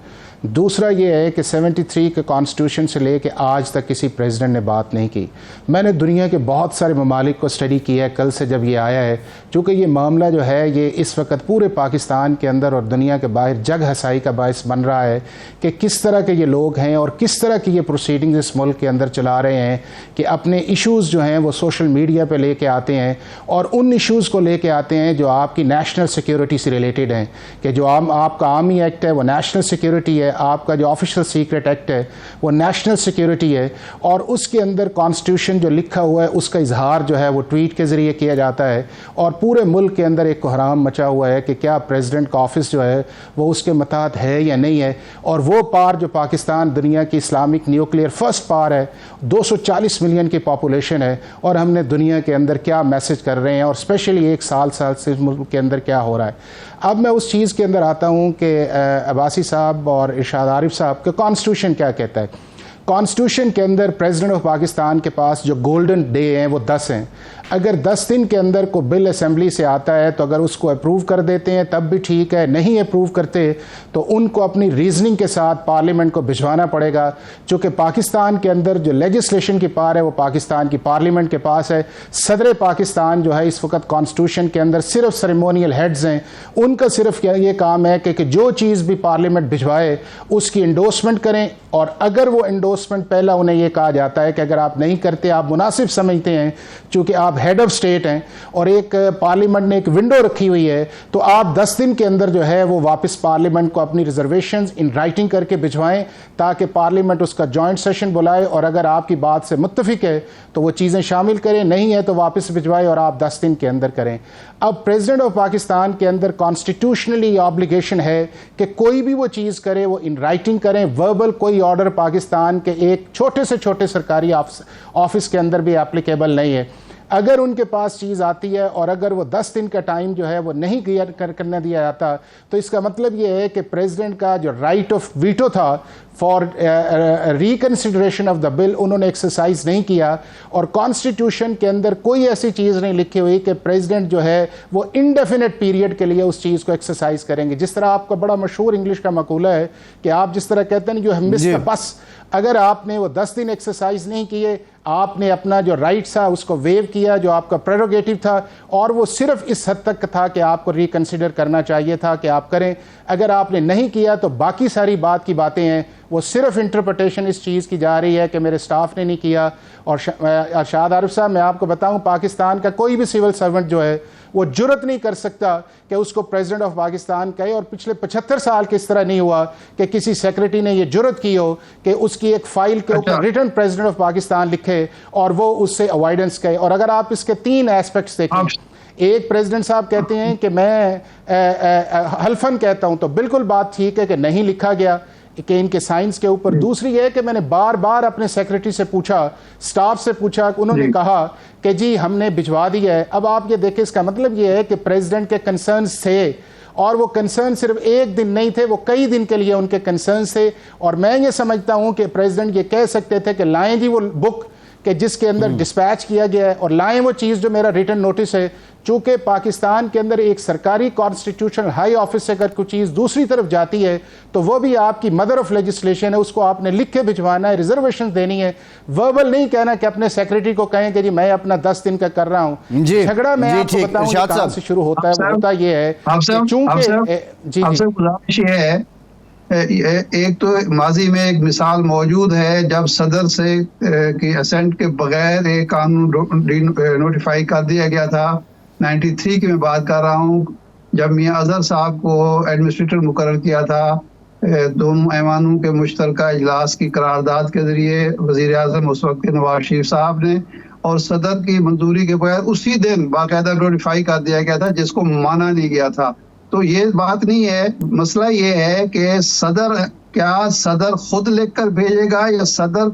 دوسرا یہ ہے کہ 73 کے کانسٹیٹیوشن سے لے کے آج تک کسی پریزیڈنٹ نے بات نہیں کی. میں نے دنیا کے بہت سارے ممالک کو اسٹڈی کیا ہے کل سے جب یہ آیا ہے، چونکہ یہ معاملہ جو ہے یہ اس وقت پورے پاکستان کے اندر اور دنیا کے باہر جگ ہنسائی کا باعث بن رہا ہے کہ کس طرح کے یہ لوگ ہیں اور کس طرح کی یہ پروسیڈنگز اس ملک کے اندر چلا رہے ہیں کہ اپنے ایشوز جو ہیں وہ سوشل میڈیا پہ لے کے آتے ہیں اور ان ایشوز کو لے کے آتے ہیں جو آپ کی نیشنل سیکیورٹی سے ریلیٹڈ ہیں، کہ جو آپ کا آرمی ایکٹ ہے وہ نیشنل سیکیورٹی ہے، آپ کا جو آفیشل سیکرٹ ایکٹ ہے وہ نیشنل سیکیورٹی ہے، اور اس کے اندر کانسٹیٹیوشن جو لکھا ہوا ہے اس کا اظہار جو ہے وہ ٹویٹ کے ذریعے کیا جاتا ہے، اور پورے ملک کے اندر ایک کوہرام مچا ہوا ہے کہ کیا پریزیڈنٹ کا آفس جو ہے وہ اس کے متحد ہے یا نہیں ہے. اور وہ پار جو پاکستان دنیا کی اسلامک نیوکلیئر فرسٹ پار ہے، 240 ملین کی پاپولیشن ہے، اور ہم نے دنیا کے اندر کیا میسج کر رہے ہیں اور اسپیشلی 1 سال سے ملک کے اندر کیا ہو رہا ہے. اب میں اس چیز کے اندر آتا ہوں کہ عباسی صاحب اور ارشاد عارف صاحب کا کانسٹیٹیوشن کیا کہتا ہے. کانسٹیٹیوشن کے اندر پریزیڈنٹ آف پاکستان کے پاس جو گولڈن ڈے ہیں وہ 10 ہیں. اگر 10 دن کے اندر کوئی بل اسمبلی سے آتا ہے تو اگر اس کو اپروو کر دیتے ہیں تب بھی ٹھیک ہے، نہیں اپروو کرتے تو ان کو اپنی ریزننگ کے ساتھ پارلیمنٹ کو بھجوانا پڑے گا. چونکہ پاکستان کے اندر جو لیجسلیشن کی پار ہے وہ پاکستان کی پارلیمنٹ کے پاس ہے. صدر پاکستان جو ہے اس وقت کانسٹیٹیوشن کے اندر صرف سیریمونیل ہیڈز ہیں، ان کا صرف یہ کام ہے کہ جو چیز بھی پارلیمنٹ بھجوائے اس کی انڈورسمنٹ کریں، اور اگر وہ انڈورسمنٹ پہلا انہیں یہ کہا جاتا ہے کہ اگر آپ نہیں کرتے، آپ مناسب سمجھتے ہیں چونکہ آپ ہیڈ آف سٹیٹ ہیں اور ایک پارلیمنٹ نے ایک ونڈو رکھی ہوئی ہے، تو آپ 10 دن کے اندر جو ہے وہ واپس پارلیمنٹ کو اپنی ریزرویشنز ان رائٹنگ کر کے بھجوائیں تاکہ پارلیمنٹ اس کا جوائنٹ سیشن بلائے، اور اگر آپ کی بات سے متفق ہے تو وہ چیزیں شامل کریں، نہیں ہے تو واپس بھجوائے اور آپ 10 دن کے اندر کریں. اب پریزیڈنٹ آف پاکستان کے اندر کانسٹیٹیوشنلی آبلیگیشن ہے کہ کوئی بھی وہ چیز کرے وہ ان رائٹنگ کریں. وربل کوئی آرڈر پاکستان کے ایک چھوٹے سے چھوٹے سرکاری آفس کے اندر بھی اپلیکیبل نہیں ہے. اگر ان کے پاس چیز آتی ہے اور اگر وہ 10 دن کا ٹائم جو ہے وہ نہیں کرنے دیا جاتا تو اس کا مطلب یہ ہے کہ پریزیڈنٹ کا جو رائٹ آف ویٹو تھا فار ریکنسیڈریشن آف دا بل انہوں نے ایکسرسائز نہیں کیا. اور کانسٹیٹیوشن کے اندر کوئی ایسی چیز نہیں لکھی ہوئی کہ پریزیڈنٹ جو ہے وہ انڈیفینٹ پیریڈ کے لیے اس چیز کو ایکسرسائز کریں گے. جس طرح آپ کا بڑا مشہور انگلش کا مقولہ ہے کہ آپ جس طرح کہتے ہیں یو ہیو مسڈ دی بس، اگر آپ نے وہ 10 دن ایکسرسائز نہیں کیے، آپ نے اپنا جو رائٹ تھا اس کو ویو کیا، جو آپ کا پریروگیٹو تھا، اور وہ صرف اس حد تک تھا کہ آپ کو ریکنسیڈر کرنا چاہیے تھا کہ آپ کریں. اگر آپ نے نہیں کیا تو باقی ساری بات کی باتیں ہیں وہ صرف انٹرپریٹیشن اس چیز کی جا رہی ہے کہ میرے سٹاف نے نہیں کیا. اور ارشاد عارف صاحب میں آپ کو بتاؤں پاکستان کا کوئی بھی سول سرونٹ جو ہے وہ جرت نہیں کر سکتا کہ اس کو پریزیڈنٹ آف پاکستان کہے، اور پچھلے 75 سال کے اس طرح نہیں ہوا کہ کسی سیکریٹری نے یہ جرت کی ہو کہ اس کی ایک فائل کے اوپر ریٹن پریزیڈنٹ آف پاکستان لکھے اور وہ اس سے اوائڈنس کہے. اور اگر آپ اس کے 3 ایسپیکٹس دیکھیں، ایک پریزیڈنٹ صاحب کہتے ہیں کہ میں حلفاً کہتا ہوں، تو بالکل بات ٹھیک ہے کہ نہیں لکھا گیا کہ ان کے سائنس کے اوپر. دوسری یہ ہے کہ میں نے بار بار اپنے سیکریٹری سے پوچھا، سٹاف سے پوچھا، انہوں نے کہا کہ جی ہم نے بھجوا دیا ہے. اب آپ یہ دیکھیں اس کا مطلب یہ ہے کہ پریزیڈنٹ کے کنسرنز تھے، اور وہ کنسرن صرف ایک دن نہیں تھے، وہ کئی دن کے لیے ان کے کنسرنز تھے. اور میں یہ سمجھتا ہوں کہ پریزیڈنٹ یہ کہہ سکتے تھے کہ لائیں جی وہ بک کہ جس کے اندر ڈسپیچ کیا گیا ہے، اور لائیں وہ چیز جو میرا ریٹن نوٹس ہے. چونکہ پاکستان کے اندر ایک سرکاری کانسٹیٹیوشنل ہائی آفس سے اگر کوئی چیز دوسری طرف جاتی ہے تو وہ بھی آپ کی مدر آف لیجسلیشن ہے، اس کو آپ نے لکھ کے بھجوانا ہے، ریزرویشن دینی ہے. وربل نہیں کہنا کہ اپنے سیکریٹری کو کہیں کہ جی میں اپنا 10 دن کا کر رہا ہوں. جھگڑا میں آپ کو بتاؤں کہ کہاں سے شروع ہوتا ہے. وہ ہوتا یہ ہے کہ چونکہ جی گزارش یہ ہے، ایک تو ماضی میں ایک مثال موجود ہے جب صدر سے کی اسینٹ کے بغیر ایک قانون نوٹیفائی کر دیا گیا تھا. 93 کی میں بات کر رہا ہوں، جب میاں اظہر صاحب کو ایڈمنسٹریٹر مقرر کیا تھا دونوں ایوانوں کے مشترکہ اجلاس کی قرارداد کے ذریعے وزیر اعظم اس وقت کے نواز شریف صاحب نے، اور صدر کی منظوری کے بغیر اسی دن باقاعدہ نوٹیفائی کر دیا گیا تھا جس کو مانا نہیں گیا تھا. تو یہ بات نہیں ہے، مسئلہ یہ ہے کہ صدر خود لکھ کر بھیجے گا یا صدر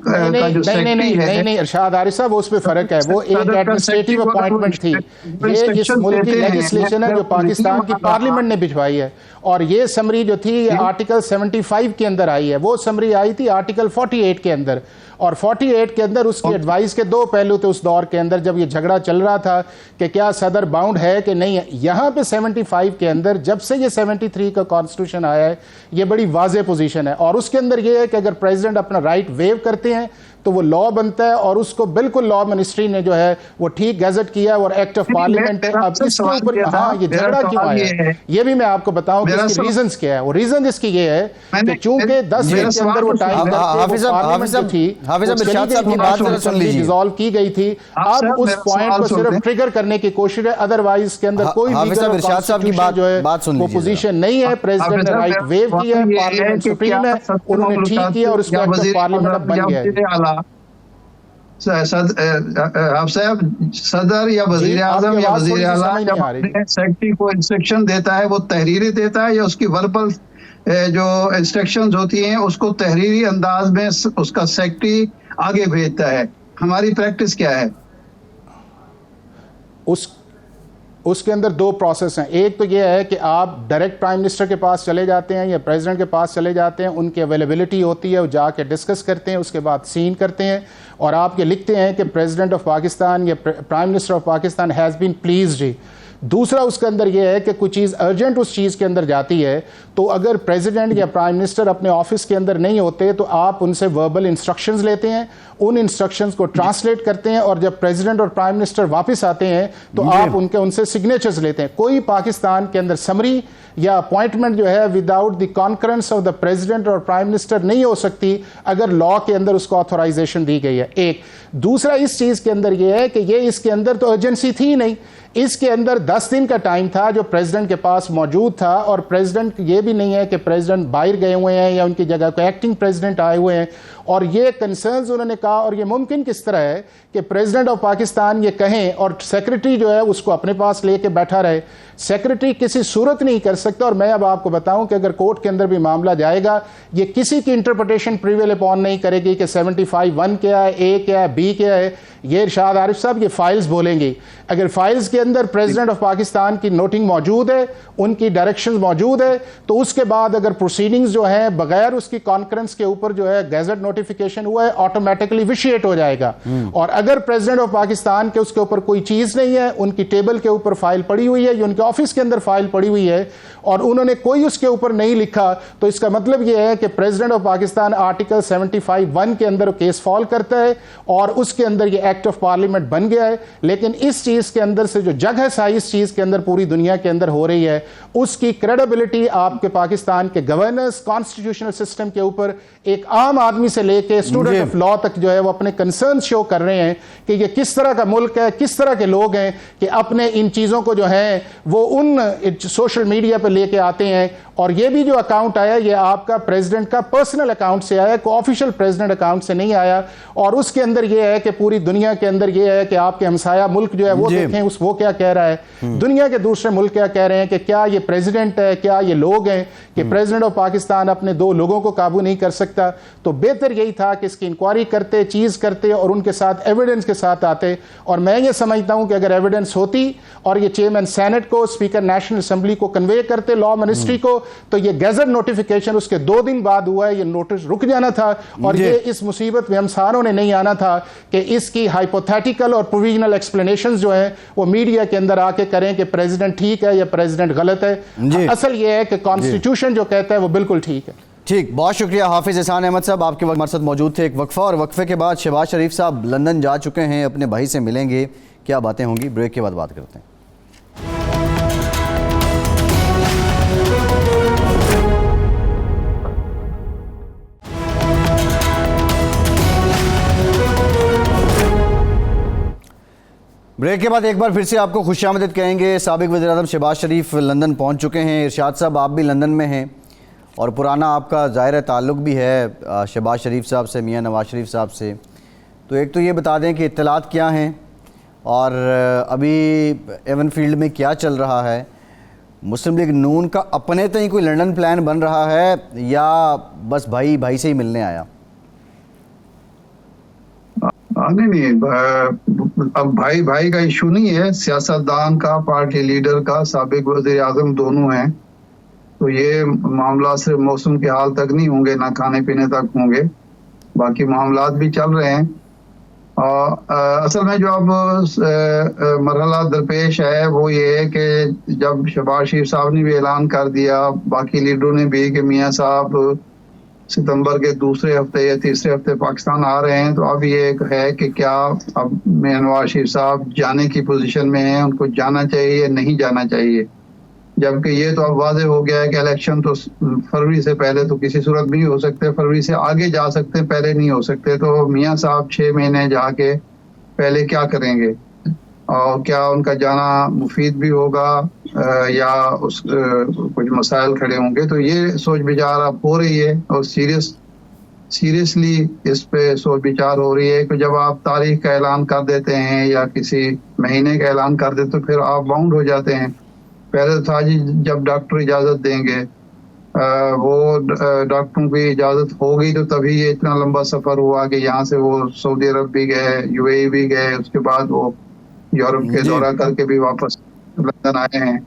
کا جو سیکرٹری ہے. نہیں ارشاد عارف صاحب، اس پہ فرق ہے. وہ ایک ایڈمنسٹریٹو اپوائنٹمنٹ تھی. یہ اس ملک کی لیجسلیشن ہے جو پاکستان کی پارلیمنٹ نے بھجوائی ہے، اور یہ سمری جو تھی یہ آرٹیکل 75 کے اندر آئی ہے. وہ سمری آئی تھی آرٹیکل 48 کے اندر، اور 48 کے اندر اس کی ایڈوائس کے 2 پہلو تھے اس دور کے اندر جب یہ جھگڑا چل رہا تھا کہ کیا صدر باؤنڈ ہے کہ نہیں ہے. یہاں پہ 75 کے اندر جب سے یہ 73 کا کانسٹیٹیوشن آیا ہے یہ بڑی واضح پوزیشن ہے، اور اس کے اندر یہ ہے کہ اگر پریزیڈنٹ اپنا رائٹ ویو کرتے ہیں تو وہ لا بنتا ہے، اور اس کو بالکل لا منسٹری نے جو ہے وہ ٹھیک گیزٹ کیا ہے اور ایکٹ آف پارلیمنٹ ہے. اب اس کے اوپر ہاں یہ جھگڑا کیوں آیا ہے یہ بھی میں آپ کو بتاؤں کہ اس کی ریزنز کیا ہے. وہ ریزن اس کی یہ ہے کہ چونکہ 10 دن کے اندر وہ ٹائم پارلیمنٹ جو تھی ڈیزالو کی گئی تھی، اب اس پوائنٹ کو صرف ٹریگر کرنے کی کوشش ہے. ادروائز اس کے اندر کوئی جو ہے وہ پوزیشن نہیں ہے. پریزیڈنٹ نے رائٹ ویو کیا ہے، پارلیمنٹ سپریم ہے، انہوں نے ٹھیک کیا اور اس کا ایکٹ آف پارلیمنٹ اب بن گیا ہے. آپ صاحب صدر یا وزیر اعظم یا وزیر اعلیٰ جب اپنے سیکرٹری کو انسٹرکشن دیتا ہے وہ تحریری دیتا ہے یا اس کی وربل جو انسٹرکشنز ہوتی ہیں اس کو تحریری انداز میں اس کا سیکرٹری آگے بھیجتا ہے؟ ہماری پریکٹس کیا ہے؟ اس کے اندر 2 پروسیس ہیں. ایک تو یہ ہے کہ آپ ڈائریکٹ پرائم منسٹر کے پاس چلے جاتے ہیں یا پریزیڈنٹ کے پاس چلے جاتے ہیں، ان کی اویلیبلٹی ہوتی ہے، وہ جا کے ڈسکس کرتے ہیں، اس کے بعد سین کرتے ہیں اور آپ کے لکھتے ہیں کہ پریزیڈنٹ آف پاکستان یا prime minister of Pakistan has been pleased. دوسرا اس کے اندر یہ ہے کہ کوئی چیز ارجنٹ اس چیز کے اندر جاتی ہے تو اگر پریزیڈنٹ یا پرائم منسٹر اپنے آفس کے اندر نہیں ہوتے تو آپ ان سے وربل انسٹرکشنز لیتے ہیں، ان انسٹرکشنز کو ٹرانسلیٹ کرتے ہیں، اور جب پریزیڈنٹ اور پرائم منسٹر واپس آتے ہیں تو آپ ان سے سگنیچرز لیتے ہیں. کوئی پاکستان کے اندر سمری یا اپوائنٹمنٹ جو ہے without the concurrence of the president اور پرائم منسٹر نہیں ہو سکتی اگر لا کے اندر اس کو آتھورائزیشن دی گئی ہے. ایک دوسرا اس چیز کے اندر یہ ہے کہ یہ اس کے اندر تو ارجنسی تھی نہیں، اس کے اندر 10 دن کا ٹائم تھا جو پریزیڈنٹ کے پاس موجود تھا، اور پریزیڈنٹ یہ بھی نہیں ہے کہ پریزیڈنٹ باہر گئے ہوئے ہیں یا ان کی جگہ کو ایکٹنگ پریزیڈنٹ آئے ہوئے ہیں. اور یہ کنسرنز انہوں نے کہا، اور یہ ممکن کس طرح ہے کہ پریزیڈنٹ آف پاکستان یہ کہیں اور سیکرٹری جو ہے اس کو اپنے پاس لے کے بیٹھا رہے. سیکرٹری کسی صورت نہیں کر سکتا. اور میں اب آپ کو بتاؤں کہ اگر کورٹ کے اندر بھی معاملہ جائے گا یہ کسی کی انٹرپریٹیشن پریویل اپون نہیں کرے گی کہ 75(1) کیا ہے، اے کیا ہے، بی کیا ہے. یہ ارشاد عارف صاحب یہ فائلز بولیں گی. اگر فائلز کے اندر پریزیڈنٹ آف پاکستان کی نوٹنگ موجود ہے، ان کی ڈائریکشنز موجود ہے، تو اس کے بعد اگر پروسیڈنگز جو ہیں بغیر اس کی کانکرنس کے اوپر جو ہے گیزٹ نوٹیفیکیشن ہوا ہے آٹومیٹکلی ویشیٹ ہو جائے گا. اور اگر پریزیڈنٹ آف پاکستان کے اس کے اوپر کوئی چیز نہیں ہے، ان کی ٹیبل کے اوپر فائل پڑی ہوئی ہے یا ان کے آفس کے اندر فائل پڑی ہوئی ہے اور انہوں نے کوئی اس کے اوپر نہیں لکھا، تو اس کا مطلب یہ ہے کہ پریزیڈنٹ آف پاکستان آرٹیکل 75(1) کے اندر کیس فال کرتا ہے اور اس کے اندر یہ ایکٹ آف پارلیمنٹ بن گیا ہے. لیکن اس چیز کے اندر سے جو جگ ہے سائی اس چیز کے اندر پوری دنیا کے اندر ہو رہی ہے، اس کی کریڈیبلٹی آپ کے پاکستان کے گورننس کانسٹیٹیوشنل سسٹم کے اوپر ایک عام آدمی سے لے کے اسٹوڈنٹ آف لا تک جو ہے وہ اپنے کنسرن شو کر رہے ہیں کہ یہ کس طرح کا ملک ہے، کس طرح کے لوگ ہیں کہ اپنے ان چیزوں کو جو ہیں وہ ان سوشل میڈیا پہ لے کے آتے ہیں. اور یہ بھی جو اکاؤنٹ آیا یہ آپ کا پریزیڈنٹ کا پرسنل اکاؤنٹ سے آیا، کوئی آفیشل پریزیڈنٹ اکاؤنٹ سے نہیں آیا. اور اس کے اندر یہ ہے کہ پوری دنیا کے اندر یہ ہے کہ آپ کے ہمسایہ ملک جو ہے وہ دیکھیں وہ کیا کہہ رہا ہے، دنیا کے دوسرے ملک کیا کہہ رہے ہیں کہ کیا یہ پریزیڈنٹ ہے، کیا یہ لوگ ہیں کہ پریزیڈنٹ آف پاکستان اپنے 2 لوگوں کو قابو نہیں کر سکتا. تو بہتر یہی تھا کہ اس کی انکوائری کرتے، چیز کرتے اور ان کے ساتھ ایویڈنس کے ساتھ آتے. اور میں یہ سمجھتا ہوں کہ اگر ایویڈنس ہوتی اور یہ چیئرمین سینٹ کو، اسپیکر نیشنل اسمبلی کو کنوے کرتے، لا منسٹری کو، تو یہ گیزٹ نوٹیفیکیشن اس کے 2 دن بعد ہوا ہے, یہ نوٹس رک جانا تھا, اور یہ اس مصیبت میں ہم ساروں نے نہیں آنا تھا کہ اس کی ہائپوتھیٹیکل اور پروویژنل ایکسپلینیشنز جو ہیں وہ میڈیا کے اندر آ کے کریں کہ پریزیڈنٹ ٹھیک ہے یا پریزیڈنٹ غلط ہے. اصل یہ ہے کہ کانسٹیٹیوشن جو کہتا ہے وہ بالکل ٹھیک ہے. ٹھیک, بہت شکریہ حافظ احسان احمد صاحب, آپ کے وقت مرصد موجود تھے. ایک وقفہ, اور وقفے کے بعد شہباز شریف صاحب لندن جا چکے ہیں, اپنے بھائی سے ملیں گے, کیا باتیں ہوں گی, بریک کے بعد بات کرتے ہیں. بریک کے بعد ایک بار پھر سے آپ کو خوش آمدید کہیں گے. سابق وزیر اعظم شہباز شریف لندن پہنچ چکے ہیں. ارشاد صاحب, آپ بھی لندن میں ہیں اور پرانا آپ کا ظاہر تعلق بھی ہے شہباز شریف صاحب سے, میاں نواز شریف صاحب سے. تو ایک تو یہ بتا دیں کہ اطلاعات کیا ہیں, اور ابھی ایون فیلڈ میں کیا چل رہا ہے. مسلم لیگ نون کا اپنے تئیں کوئی لندن پلان بن رہا ہے یا بس بھائی سے ہی ملنے آیا؟ نہیں, اب بھائی کا ایشو نہیں ہے, سیاستدان کا, پارٹی لیڈر کا, سابق وزیر اعظم دونوں ہیں. تو یہ معاملات صرف موسم کے حال تک نہیں ہوں گے, نہ کھانے پینے تک ہوں گے, باقی معاملات بھی چل رہے ہیں. اصل میں جو اب مرحلہ درپیش ہے وہ یہ ہے کہ جب شہباز شریف صاحب نے بھی اعلان کر دیا, باقی لیڈروں نے بھی, کہ میاں صاحب ستمبر کے دوسرے ہفتے یا تیسرے ہفتے پاکستان آ رہے ہیں, تو اب یہ ہے کہ کیا اب میاں نواز شریف صاحب جانے کی پوزیشن میں ہیں, ان کو جانا چاہیے یا نہیں جانا چاہیے. جبکہ یہ تو اب واضح ہو گیا ہے کہ الیکشن تو فروری سے پہلے تو کسی صورت نہیں ہو سکتے, فروری سے آگے جا سکتے, پہلے نہیں ہو سکتے. تو میاں صاحب 6 مہینے جا کے پہلے کیا کریں گے, اور کیا ان کا جانا مفید بھی ہوگا یا کچھ مسائل کھڑے ہوں گے. تو یہ سوچ بچار اب ہو رہی ہے, اور سیریسلی اس پہ سوچ بچار ہو رہی ہے کہ جب آپ تاریخ کا اعلان کر دیتے ہیں یا کسی مہینے کا اعلان کر دیتے تو پھر آپ باؤنڈ ہو جاتے ہیں. پہلے تو تھا جی جب ڈاکٹر اجازت دیں گے, وہ ڈاکٹروں کی اجازت ہوگی تو تبھی یہ اتنا لمبا سفر ہوا کہ یہاں سے وہ سعودی عرب بھی گئے, UAE بھی گئے, اس کے بعد وہ یورپ کے دورہ کر کے بھی واپس لندن آئے ہیں.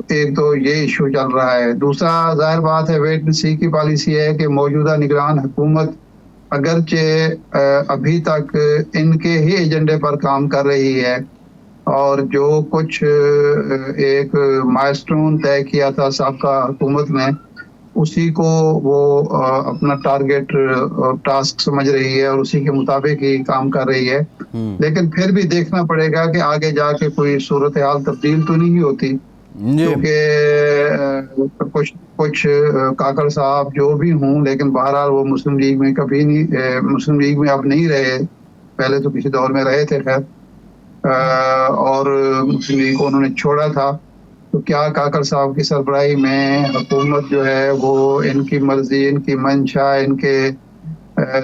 ایک تو یہ ایشو چل رہا ہے. دوسرا ظاہر بات ہے ویٹ اینڈ سی کی پالیسی ہے کہ موجودہ نگران حکومت اگرچہ ابھی تک ان کے ہی ایجنڈے پر کام کر رہی ہے, اور جو کچھ ایک مائلسٹون طے کیا تھا سابقہ حکومت میں, اسی کو وہ اپنا ٹارگٹ اور ٹاسک سمجھ رہی ہے اور اسی کے مطابق ہی کام کر رہی ہے. لیکن پھر بھی دیکھنا پڑے گا کہ آگے جا کے کوئی صورتحال تبدیل تو نہیں ہوتی, کیونکہ کچھ کاکڑ صاحب جو بھی ہوں, لیکن بہرحال وہ مسلم لیگ میں کبھی نہیں, مسلم لیگ میں اب نہیں رہے, پہلے تو کسی دور میں رہے تھے خیر, اور مسلم لیگ کو انہوں نے چھوڑا تھا. تو کیا کاکڑ صاحب کی سربراہی میں حکومت جو ہے وہ ان کی مرضی, ان کی منشا, ان کے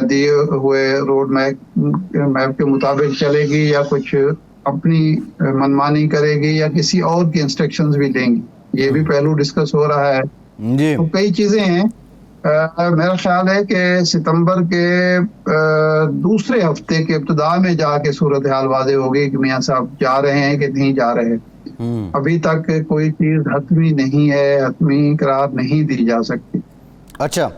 دیے ہوئے روڈ میپ کے مطابق چلے گی, یا کچھ اپنی منمانی کرے گی, یا کسی اور کی انسٹرکشنز بھی دیں گی؟ یہ بھی پہلو ڈسکس ہو رہا ہے. تو کئی چیزیں ہیں. میرا خیال ہے کہ ستمبر کے دوسرے ہفتے کے ابتدا میں جا کے صورتحال واضح ہوگی کہ میاں صاحب جا رہے ہیں کہ نہیں جا رہے. ابھی تک کوئی چیز حتمی نہیں ہے, حتمی قرار نہیں دی جا سکتی. اچھا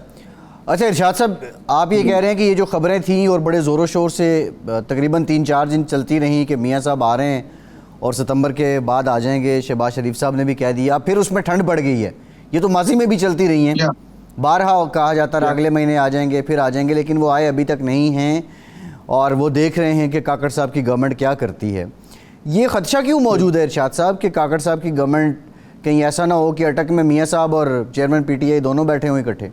ارشاد صاحب, آپ یہ کہہ رہے ہیں کہ یہ جو خبریں تھیں اور بڑے زور و شور سے تقریباً 3-4 دن چلتی رہیں کہ میاں صاحب آ رہے ہیں اور ستمبر کے بعد آ جائیں گے, شہباز شریف صاحب نے بھی کہہ دیا, پھر اس میں ٹھنڈ پڑ گئی ہے. یہ تو ماضی میں بھی چلتی رہی ہیں, بارہا کہا جاتا رہا اگلے مہینے آ جائیں گے, پھر آ جائیں گے, لیکن وہ آئے ابھی تک نہیں ہیں, اور وہ دیکھ رہے ہیں کہ کاکڑ صاحب کی گورنمنٹ کیا کرتی ہے. یہ خدشہ کیوں موجود ہے ارشاد صاحب کہ کاکڑ صاحب کی گورنمنٹ کہیں ایسا نہ ہو کہ اٹک میں میاں صاحب اور چیئرمین PTI دونوں بیٹھے ہوئے اکٹھے؟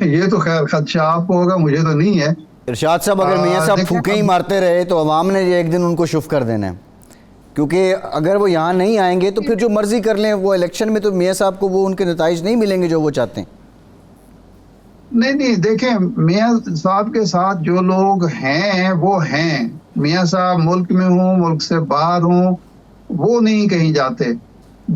یہ تو خیر خدشہ آپ کو ہوگا, مجھے تو نہیں ہے. ارشاد صاحب, اگر میاں صاحب پھوکے ہی مارتے رہے تو عوام نے ایک دن ان کو شف کر دینا ہے, کیونکہ اگر وہ یہاں نہیں آئیں گے تو پھر جو مرضی کر لیں وہ الیکشن میں, تو میاں صاحب کو وہ ان کے نتائج نہیں ملیں گے جو وہ چاہتے ہیں. نہیں دیکھیں, میاں صاحب کے ساتھ جو لوگ ہیں وہ ہیں. میاں صاحب ملک میں ہوں, ملک سے باہر ہوں, وہ نہیں کہیں جاتے.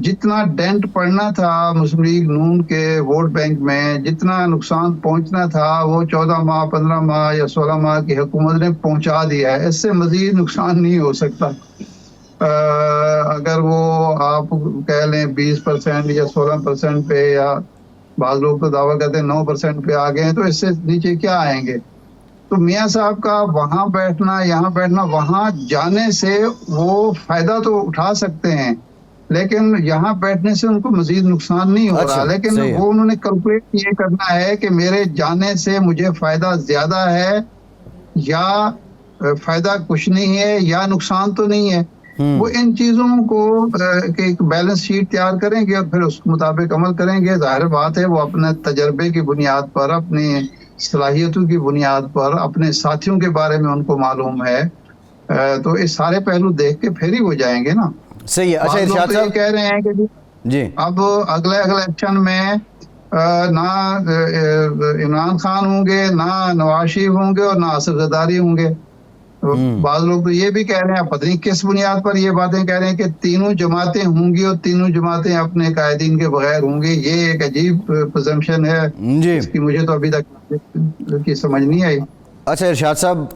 جتنا ڈینٹ پڑنا تھا مسلم لیگ نون کے ووٹ بینک میں, جتنا نقصان پہنچنا تھا, وہ 14 ماہ 15 ماہ یا 16 ماہ کی حکومت نے پہنچا دیا ہے. اس سے مزید نقصان نہیں ہو سکتا. اگر وہ آپ कह लें 20% या 16% पे, या बाज़ लोग तो दावा करते हैं 9% पे आ गए हैं, तो इससे नीचे क्या आएंगे। तो मियाँ साहब का वहाँ बैठना, यहाँ बैठना, वहाँ जाने से वो फायदा तो उठा सकते हैं, लेकिन यहाँ बैठने से उनको मजीद नुकसान नहीं हो रहा। लेकिन सही है। वो उन्होंने कैलकुलेट ये करना है कि मेरे जाने से मुझे फायदा ज्यादा है या फायदा कुछ नहीं है या नुकसान तो नहीं है। वो इन चीजों को एक बैलेंस शीट तैयार करेंगे और फिर उसके मुताबिक अमल करेंगे। जाहिर बात है वो अपने तजर्बे की बुनियाद पर, अपनी सलाहियतों की बुनियाद पर, अपने साथियों के बारे में उनको मालूम है, तो इस सारे पहलू देख के फिर ही वो जाएंगे ना। सही है। अच्छा इरशाद साहब कह रहे हैं कि जी अब अगले इलेक्शन में ना इमरान खान होंगे, ना नवाज शरीफ होंगे और ना आसिफ जरदारी होंगे। बाज़ लोग तो ये भी कह रहे हैं, पता नहीं किस बुनियाद पर ये बातें कह रहे हैं, कि तीनों जमातें होंगी और तीनों जमातें अपने कायदीन के बगैर होंगी। ये एक अजीब प्रेजम्पशन है जी। इसकी मुझे तो अभी तक की समझ नहीं आई। अच्छा इरशाद साहब,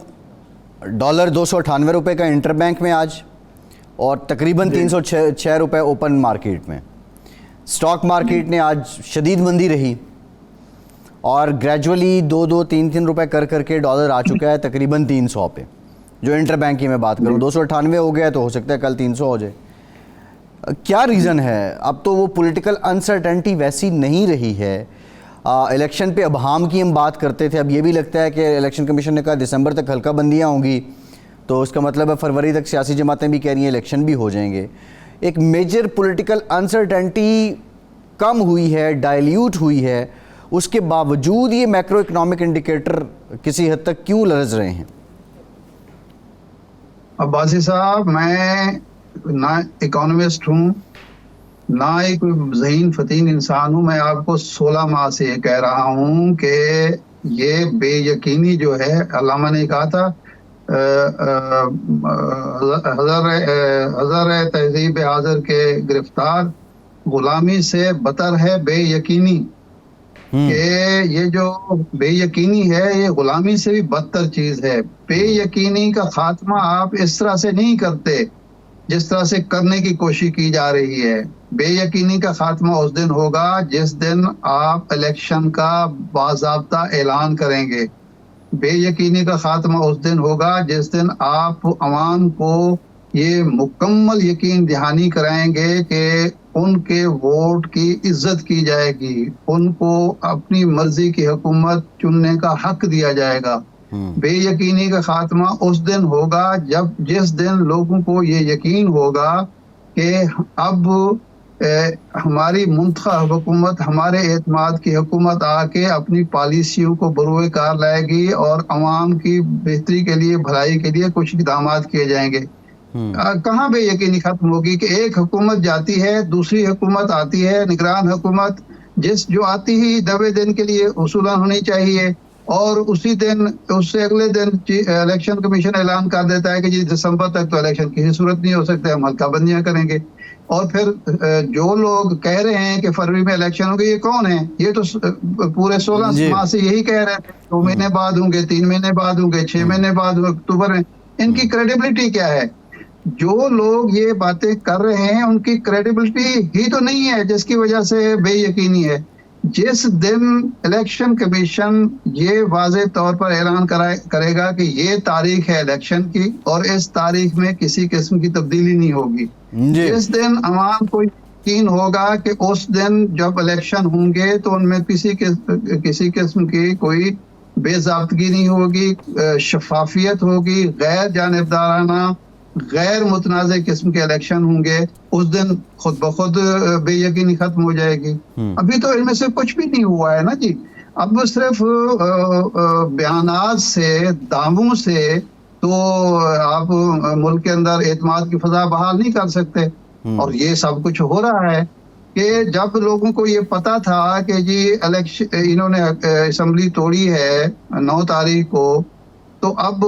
डॉलर 298 रुपये का इंटरबैंक में आज, और तकरीबन 306 रुपये ओपन मार्केट में। स्टॉक मार्केट ने आज शदीद मंदी रही और ग्रेजुअली 2-3 रुपए कर करके डॉलर आ चुका है तकरीबन 300 पे। जो इंटरबैंक की मैं बात करूँ, 298 हो गया तो हो सकता है कल 300 हो जाए। क्या रीज़न है? अब तो वो पॉलिटिकल अनसर्टेनिटी वैसी नहीं रही है। इलेक्शन पे अबहाम की हम बात करते थे, अब ये भी लगता है कि इलेक्शन कमीशन ने कहा दिसंबर तक हल्का बंदियाँ होंगी, तो उसका मतलब है फरवरी तक सियासी जमातें भी कह रही हैं इलेक्शन भी हो जाएंगे। एक मेजर पॉलिटिकल अनसर्टेनिटी कम हुई है, डाइल्यूट हुई है, उसके बावजूद ये मैक्रो इकोनॉमिक इंडिकेटर किसी हद तक क्यों लरज रहे हैं? अब्बासी साहब, मैं ना इकोनॉमिस्ट हूँ, ना ही कोई ज़हीन फतीन इंसान हूँ। मैं आपको 16 माह से ये कह रहा हूँ कि ये बेयकीनी जो है, अल्लामा ने कहा था हज़र तहज़ीब हाज़र के गिरफ्तार, गुलामी से बतर है बेयकीनी। कि ये जो बेयकीनी है ये गुलामी से भी बदतर चीज है। बेयकीनी का खात्मा आप इस तरह से नहीं करते जिस तरह से करने की कोशिश की जा रही है। बेयकीनी का खात्मा उस दिन होगा जिस दिन आप इलेक्शन का बाज़ाब्ता ऐलान करेंगे। बेयकीनी का खात्मा उस दिन होगा जिस दिन आप अवाम को ये मुकम्मल यकीन दहानी कराएंगे कि उनके वोट की इज्जत की जाएगी, उनको अपनी मर्जी की हुकूमत चुनने का हक दिया जाएगा। बेयकीनी का खात्मा उस दिन होगा जब जिस दिन लोगों को ये यकीन होगा कि अब हमारी मुंतखब हुकूमत, हमारे एतमाद की हुकूमत आके अपनी पॉलिसियों को बरूए कार लाएगी और अवाम की बेहतरी के लिए, भलाई के लिए कुछ इक़दामात किए जाएंगे। कहाँ बेयकीनी खत्म होगी कि एक हुकूमत जाती है, दूसरी हुकूमत आती है, निगरान हुकूमत, जो आती ही 90 दिन के लिए उसूलन होनी चाहिए, और उसी दिन, उससे अगले दिन इलेक्शन कमीशन ऐलान कर देता है कि जी दिसंबर तक तो इलेक्शन किसी सूरत नहीं हो सकते, हम हल्का बंदियां करेंगे। और फिर जो लोग कह रहे हैं कि फरवरी में इलेक्शन होंगे, ये कौन है? ये तो पूरे 16 माह से यही कह रहे थे 2 महीने बाद होंगे, 3 महीने बाद होंगे, 6 महीने बाद होंगे, अक्टूबर में। इनकी क्रेडिबिलिटी क्या है? जो लोग ये बातें कर रहे हैं उनकी क्रेडिबिलिटी ही तो नहीं है, जिसकी वजह से बेयकीनी है। जिस दिन इलेक्शन कमीशन ये वाज़ेह तौर पर ऐलान करेगा कि ये तारीख है इलेक्शन की और इस तारीख में किसी किस्म की तब्दीली नहीं होगी, जिस दिन अवाम को यकीन होगा कि उस दिन जब इलेक्शन होंगे तो उनमें किसी किस्म की कोई बेज़ाब्तगी नहीं होगी, शफाफियत होगी, गैर जानिबदाराना, गैर मुतनाज़ किस्म के इलेक्शन होंगे, उस दिन खुद ब खुद बेयकीनी खत्म हो जाएगी। अभी तो इनमें से कुछ भी नहीं हुआ है ना जी। अब सिर्फ बयानात से, दावों से तो आप मुल्क के अंदर एतमाद की फजा बहाल नहीं कर सकते। और ये सब कुछ हो रहा है कि जब लोगों को ये पता था कि जी इलेक्शन, इन्होंने असम्बली तोड़ी है 9 तारीख को, तो अब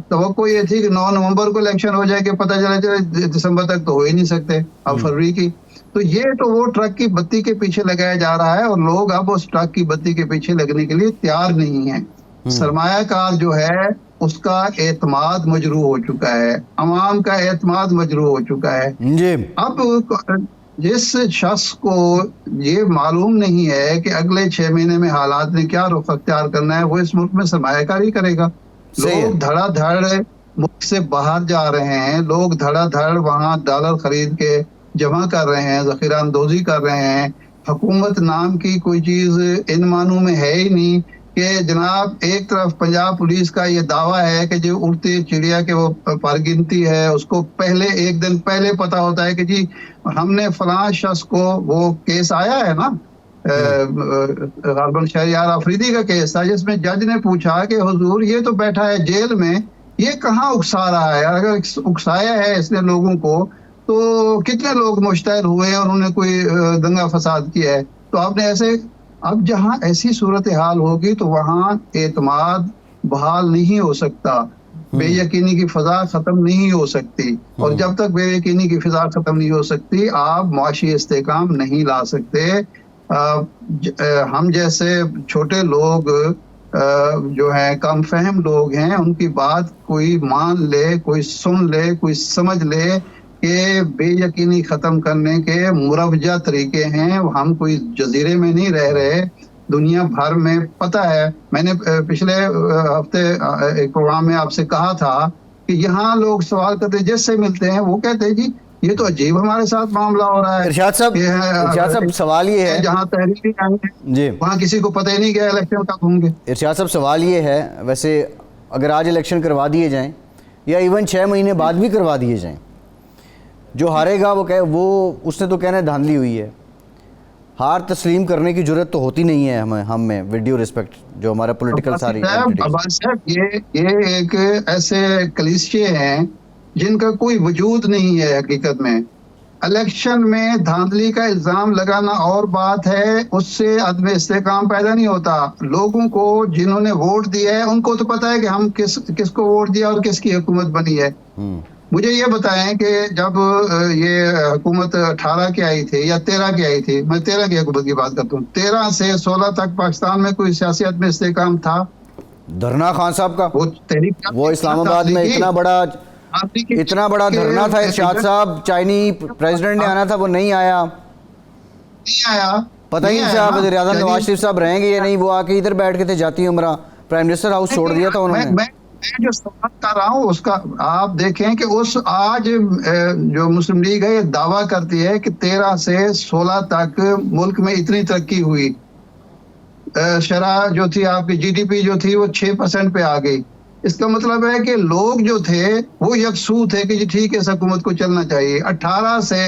तवक्को ये थी कि 9 नवंबर को इलेक्शन हो जाएगा, पता चले दिसंबर तक तो हो ही नहीं सकते, अब फरवरी की। तो ये तो वो ट्रक की बत्ती के पीछे लगाया जा रहा है और लोग अब उस ट्रक की बत्ती के पीछे लगने के लिए तैयार नहीं है। सरमायाकार जो है उसका एतमाद मजरू हो चुका है, अवाम का एतमाद मजरू हो चुका है। अब جس شخص کو یہ معلوم نہیں ہے کہ اگلے 6 مہینے میں حالات نے کیا رخ اختیار کرنا ہے، وہ اس ملک میں سرمایہ کاری کرے گا. لوگ دھڑا دھڑ ملک سے باہر جا رہے ہیں، لوگ دھڑا دھڑ وہاں ڈالر خرید کے جمع کر رہے ہیں، ذخیرہ اندوزی کر رہے ہیں. حکومت نام کی کوئی چیز ان معنوں میں ہے ہی نہیں کہ جناب ایک طرف پنجاب پولیس کا یہ دعویٰ ہے کہ جو اڑتی چڑیا کے وہ پرگنتی ہے، اس کو پہلے ایک دن پہلے پتا ہوتا ہے کہ جی ہم نے فلاں شخص کو، وہ کیس آیا ہے نا غالباً شہریار آفریدی کا کیس تھا، جس میں جج نے پوچھا کہ حضور یہ تو بیٹھا ہے جیل میں، یہ کہاں اکسا رہا ہے؟ اگر اکسایا ہے اس نے لوگوں کو تو کتنے لوگ مشتعل ہوئے ہیں اور انہوں نے کوئی دنگا فساد کیا ہے؟ تو آپ نے ایسے، اب جہاں ایسی صورتحال ہوگی تو وہاں اعتماد بحال نہیں ہو سکتا، بے یقینی کی فضا ختم نہیں ہو سکتی، اور جب تک بے یقینی کی فضا ختم نہیں ہو سکتی آپ معاشی استحکام نہیں لا سکتے. ہم جیسے چھوٹے لوگ جو ہیں، کم فہم لوگ ہیں، ان کی بات کوئی مان لے، کوئی سن لے، کوئی سمجھ لے کہ بے یقینی ختم کرنے کے مروجہ طریقے ہیں. ہم کوئی جزیرے میں نہیں رہ رہے، دنیا بھر میں پتہ ہے. میں نے پچھلے ہفتے ایک پروگرام میں آپ سے کہا تھا کہ یہاں لوگ سوال کرتے ہیں، جس سے ملتے ہیں وہ کہتے ہیں جی یہ تو عجیب ہمارے ساتھ معاملہ ہو رہا ہے. ارشاد صاحب سوال یہ ہے، جہاں تحریری جی وہاں کسی کو پتہ ہی نہیں کہ الیکشن کب ہوں گے. ارشاد صاحب سوال یہ ہے، ویسے اگر آج الیکشن کروا دیے جائیں یا ایون 6 مہینے بعد بھی کروا دیے جائیں، جو ہارے گا وہ اس نے تو کہنا ہے دھاندلی ہوئی ہے. ہار تسلیم کرنے کی جرت تو ہوتی نہیں ہے ہم میں، ویڈیو ریسپیکٹ جو ہمارا پولیٹیکل ساری عباس صاحب یہ ایک ایسے کلیشے ہیں جن کا کوئی وجود نہیں ہے حقیقت میں. الیکشن میں دھاندلی کا الزام لگانا اور بات ہے، اس سے عدم استحکام پیدا نہیں ہوتا. لوگوں کو جنہوں نے ووٹ دیا ہے ان کو تو پتا ہے کہ ہم کس کو ووٹ دیا اور کس کی حکومت بنی ہے. مجھے یہ بتائیں کہ جب یہ حکومت 18 کی آئی تھی یا 13 کی آئی تھی، میں 13 کی حکومت کی بات کرتا ہوں، 13 سے 16 تک پاکستان میں کوئی سیاسی عدم استحکام تھا؟ دھرنا خان صاحب کا وہ اسلام آباد میں اتنا بڑا دھرنا تھا ارشاد صاحب، چائنی پریزیڈنٹ نے آنا تھا، وہ نہیں آیا. پتہ ہی نہیں صاحب وزیر اعظم نواز شریف صاحب رہیں گے یا نہیں، وہ آ کے ادھر بیٹھ کے تھے جاتی عمرہ، پرائم منسٹر ہاؤس چھوڑ دیا تھا انہوں نے. میں جو سوال کر رہا ہوں اس کا آپ دیکھیں کہ آج جو مسلم لیگ ہے یہ دعویٰ کرتی ہے کہ 13 سے 16 تک ملک میں اتنی ترقی ہوئی، شرح جو تھی آپ کی جی ڈی پی جو تھی وہ 6% پہ آ گئی. اس کا مطلب ہے کہ لوگ جو تھے وہ یکسو تھے کہ جی ٹھیک ہے اس حکومت کو چلنا چاہیے. 18 سے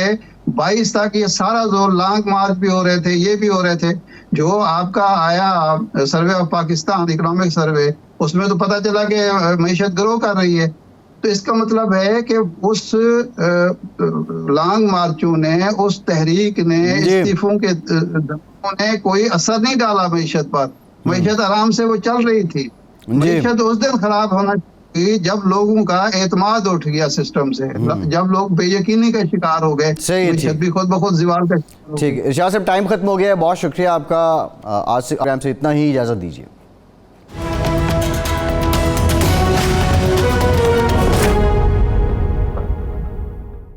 22 تک یہ سارا زور لانگ مارچ بھی ہو رہے تھے، یہ بھی ہو رہے تھے. جو آپ کا آیا survey of Pakistan, economic survey, اس میں تو پتہ چلا کہ معیشت گرو کر رہی ہے. تو اس کا مطلب ہے کہ اس لانگ مارچوں نے، اس تحریک نے، استعفوں کے نے کوئی اثر نہیں ڈالا معیشت پر. معیشت آرام سے وہ چل رہی تھی. معیشت اس دن خراب ہونا چاہیے جب لوگوں کا اعتماد اٹھ گیا سسٹم سے، جب لوگ بے یقینی کا شکار ہو گئے، معیشت بھی خود بخود زوال کا. ٹھیک ہے ارشاد صاحب، ٹائم ختم ہو گیا ہے، بہت شکریہ آپ کا. آج سے پروگرام سے اتنا ہی، اجازت دیجیے.